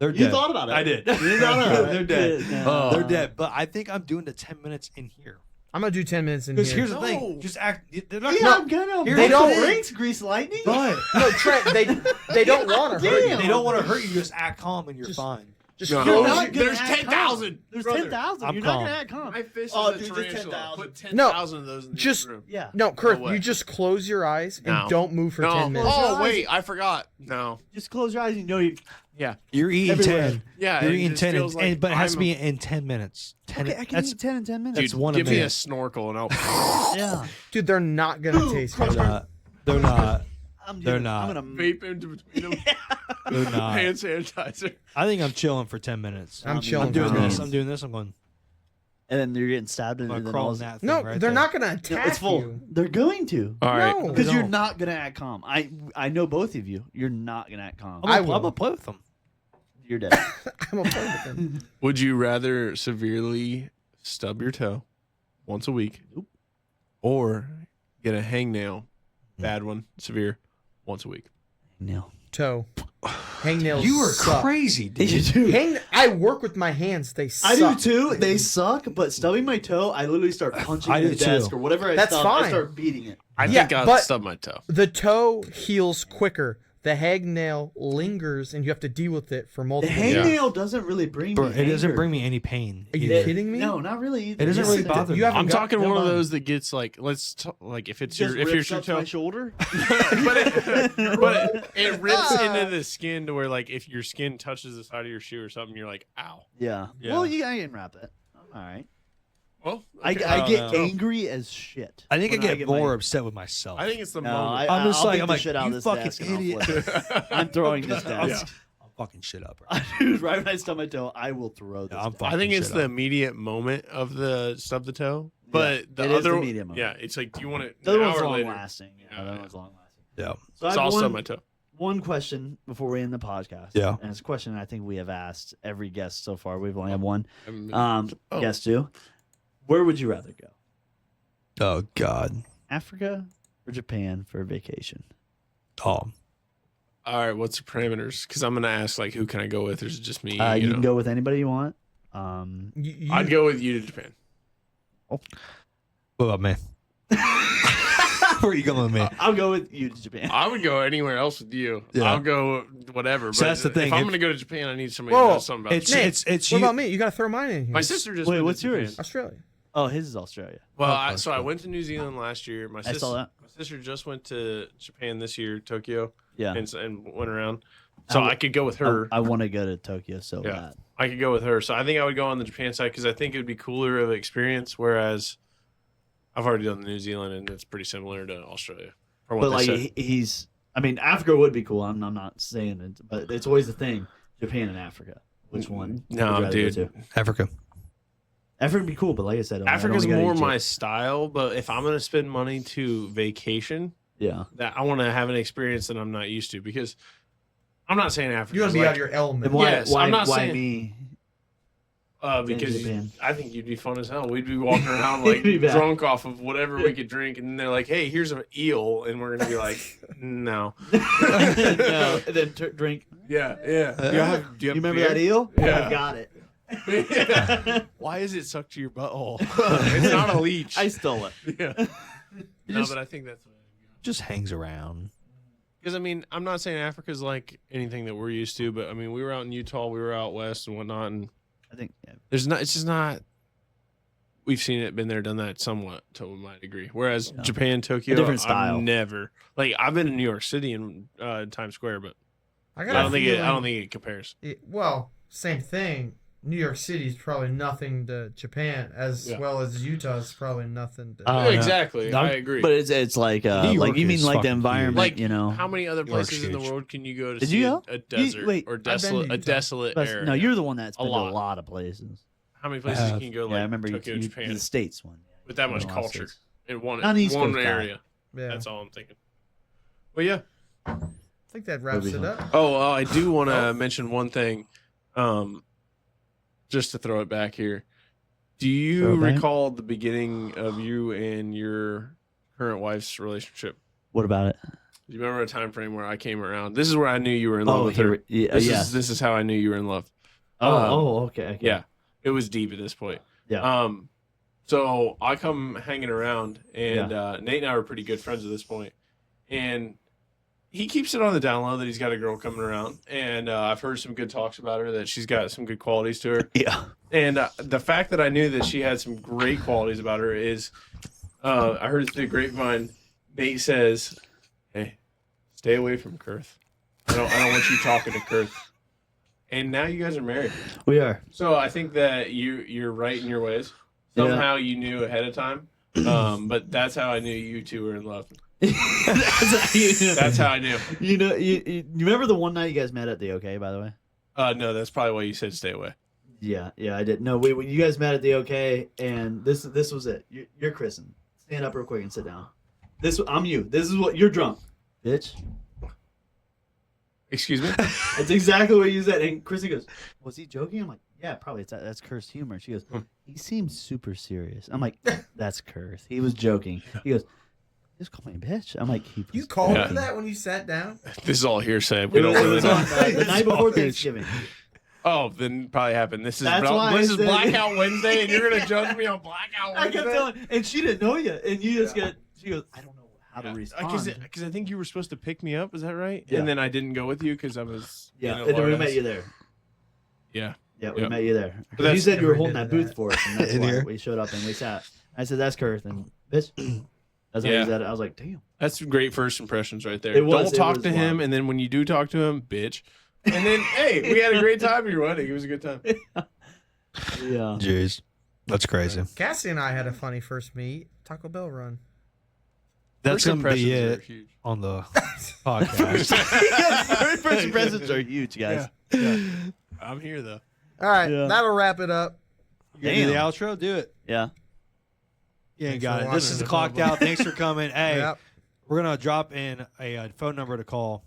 They're You dead. thought about it. I did. You thought about it. They're dead. Yeah. They're dead. But I think I'm doing the 10 minutes in here. I'm gonna do 10 minutes in Because here. here's the thing. Just act. They're not Yeah, I'm gonna. Here- They don't- rings, grease lightning. But No, Trent, they don't want to hurt you. Damn. they don't want to hurt you. Just act calm and you're Just- fine. Just No. close You're not your- gonna There's act 10,000. calm. There's Brother, 10,000. I'm You're calm. not gonna act calm. My fish Oh, is a dude, just tarantula. 10,000. Put 10,000 of those in Just- this room. Yeah. No, Kirth, way. you just close your eyes and No. don't move for No. 10 minutes. your Oh, eyes. wait, I forgot. No. Just close your eyes. You know you. Yeah. You're eating Everywhere. 10. Yeah. You're it eating just 10, feels like but it has to I'm- be in 10 minutes. 10, Okay, I can that's, eat 10 in 10 minutes. That's Dude, one a give me a minute. snorkel and I'll. Yeah. Dude, they're not gonna taste They're good. not. They're not. They're not. I'm gonna Vape into between them. They're not. Hand sanitizer. I think I'm chilling for 10 minutes. I'm I'm chilling. I'm doing for 10 this. minutes. I'm doing this. I'm going. And then you're getting stabbed in I'm the going to crawl nose. in that thing No, right they're there. not gonna No, attack it's full. you. They're going to. All right. No. Because you're don't. not gonna act calm. I know both of you. You're not gonna act calm. I'm I gonna will. play with them. You're dead. I'm okay with them. Would you rather severely stub your toe once a week, or get a hangnail, bad one, severe, once a week? No. Toe. Hangnails. You are suck. crazy, dude. You do. I work with my hands. They suck. I do too. They suck, but stubbing my toe, I literally start punching I the do too. desk or whatever I That's stub, I fine. start beating it. I Yeah, think I'll but- stub my toe. The toe heals quicker. The hangnail lingers, and you have to deal with it for The multiple. hangnail doesn't really bring Bro, me it doesn't anger. bring me any pain. Are you either. kidding me? No, not really. Either. It doesn't really Yes, bother You me. haven't I'm got- talking no, one of mine. those that gets like, like if it's Just your if rips your up toe, my shoulder. but it rips into the skin to where like if your skin touches the side of your shoe or something, you're like, ow. Yeah. Yeah. Well, I can wrap it. All right. Well, I don't get know. angry as shit. I think I when get more my- upset with myself. I think it's the No, moment. I'm just I'll like, beat I'm the like, shit out of you this fucking desk and I'll idiot. flip it. I'm throwing this desk. I'm fucking shit up. Right? Dude, right when I stub my toe, I will throw this. I'm desk. fucking I think it's shit the up. immediate moment of the stub the toe, but the it is other the medium moment. yeah, it's like do you want it The other an one's hour long later? lasting. Yeah, Yeah, that yeah. one's long lasting. Yeah. So I So I'll have stub my toe. one question before we end the podcast. Yeah. And it's a question I think we have asked every guest so far. We've only had one Oh. guest too. Where would you rather go? Oh God. Africa or Japan for a vacation? Oh. All right, what's the parameters? Because I'm gonna ask like, who can I go with? Or is it just me? You know? can go with anybody you want. I'd go with you to Japan. What about me? Where are you going with me? I'll go with you to Japan. I would go anywhere else with you. Yeah. I'll go whatever. So but that's the thing, If I'm if- going to go to Japan, I need somebody Whoa, who knows something about Japan. It's What you. about me? You got to throw mine in here. My sister just Wait, went to what's Japan. yours? Australia. Oh, his is Australia. Well, Oh, so I cool. went to New Zealand last year. My I saw that. sister just went to Japan this year, Tokyo, Yeah. and went around. So I- I could go with her. I want to go to Tokyo so Yeah. bad. I could go with her. So I think I would go on the Japan side because I think it would be cooler of an experience. Whereas I've already done New Zealand and it's pretty similar to Australia. From what But they like said. he's, I mean, Africa would be cool. I'm not saying it, but it's always the thing. Japan and Africa. Which one? No, would you rather go dude. to? Africa. Africa would be cool, but like I said, Africa's I don't wanna more go to my Egypt. style. But if I'm gonna spend money to vacation, Yeah. that I want to have an experience that I'm not used to because I'm not saying Africa. You want to be out of your element. And why? Yes, why? I'm not why saying- me? Because Japan. I think you'd be fun as hell. We'd be walking around You'd like be bad. drunk off of whatever we could drink, and they're like, "Hey, here's an eel," and we're gonna be like, "No." No, and then drink. Yeah, yeah. Do you have You remember beer? that eel? Yeah. I got it. Why is it sucked to your butthole? It's not a leech. I stole it. Yeah. No, but I think that's Just hangs around. because I mean I'm not saying Africa's like anything that we're used to, but I mean we were out in Utah, we were out west and whatnot, and I think. Yeah. there's not. It's just not. We've seen it, been there, done that somewhat to my degree. Whereas Yeah. Japan, Tokyo, A different style. I've never like I've been in New York City and Times Square, but I I got a don't think it. I feeling don't think it compares. Well, same thing. New York City is probably nothing to Japan, as Yeah. well as Utah is probably nothing to. Oh, no. Exactly, No, I agree. But it's like New York like you mean is like the fucking environment, Like, you know. How many other New York's places in the huge. world can you go to Did see you a, go? a desert wait, or I've been to a Utah. desolate But- area? no, you're the one that's A been to lot. a lot of places. How many places have. can you go? Yeah, Like I remember Tokyo, Japan, the states one. with that much A lot of culture states. in one On the East one Coast, area. Yeah, That's all I'm thinking. Well, yeah. I think that wraps Would be it up. Oh, I do want to mention one thing, just to throw it back here. Do you Throw it back? recall the beginning of you and your current wife's relationship? What about it? Do you remember a time frame where I came around? This is where I knew you were in love with her. Yeah, This yeah. is this is how I knew you were in love. Okay. Yeah, it was deep at this point. Yeah. So I come hanging around, and Nate and I were pretty good friends at this point, and he keeps it on the down low that he's got a girl coming around, and I've heard some good talks about her, that she's got some good qualities to her, Yeah. and the fact that I knew that she had some great qualities about her is, I heard it through the grapevine. Nate says, "Hey, stay away from Kirth. I don't want you talking to Kirth." And now you guys are married. We are. So I think that you're right in your ways. Yeah. Somehow you knew ahead of time. But that's how I knew you two were in love. That's how I knew. You remember the one night you guys met at the OK, by the way? No, that's probably why you said stay away. Yeah, I did. No, when you guys met at the OK, and this was it. You're Kristen. Stand up real quick and sit down. I'm you. This is what you're drunk, bitch. Excuse me? That's exactly what you said. And Kristen goes, "Was he joking?" I'm like, "Yeah, probably. That's Kurt's humor." She goes, "He seems super serious." I'm like, "That's Kirth. He was joking." He goes, "Just call me a bitch." I'm like, "He was You called Yeah. her that when you sat down? This is all hearsay. It We don't was, really on know. the night before Thanksgiving. Oh, then probably happened. This is That's why I said- Blackout Wednesday, and you're gonna judge me on Blackout I Wednesday? kept telling, and she didn't know you, and you just get. She goes, "I don't know how to respond." Because I think you were supposed to pick me up. Is that right? Yeah. And then I didn't go with you because I was. Yeah, being a and then we lawyer. met you there. Yeah. Yeah, we Yeah. met you there. But You that's- said you were Never holding did that booth that. for us, and that's In why here? we showed up and we sat. I said, "That's Kirth," and bitch. That's how Yeah. you said it. I was like, "Damn." That's great first impressions right there. It was- Don't it talk was to him, wild. and then when you do talk to him, bitch. And then, hey, we had a great time at your wedding. It was a good time. Yeah. Jeez. That's crazy. Cassie and I had a funny first meet. Taco Bell run. That's First going to impressions be are it huge. on the podcast. First impressions are huge, guys. I'm here though. All right, Yeah. that'll wrap it up. You gonna do the Damn. outro? Do it. Yeah. You ain't Thanks got for it. This watching. is the clocked out. Thanks for coming. Hey, Yep. we're going to drop in a phone number to call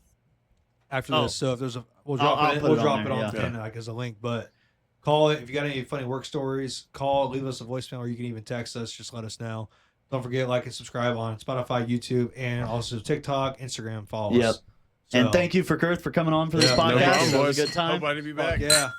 after Oh. this. So if there's we'll I'll drop it. put We'll it drop on it there, on yeah. pin, like as a link. But call it if you got any funny work stories. Call, leave us a voicemail, or you can even text us. Just let us know. Don't forget like and subscribe on Spotify, YouTube, and also TikTok, Instagram. Follow Yep. us. And So, thank you for Kirth for coming on for this Yeah, no podcast. problem, It was boys. a good time. Hope I to be fuck back. yeah.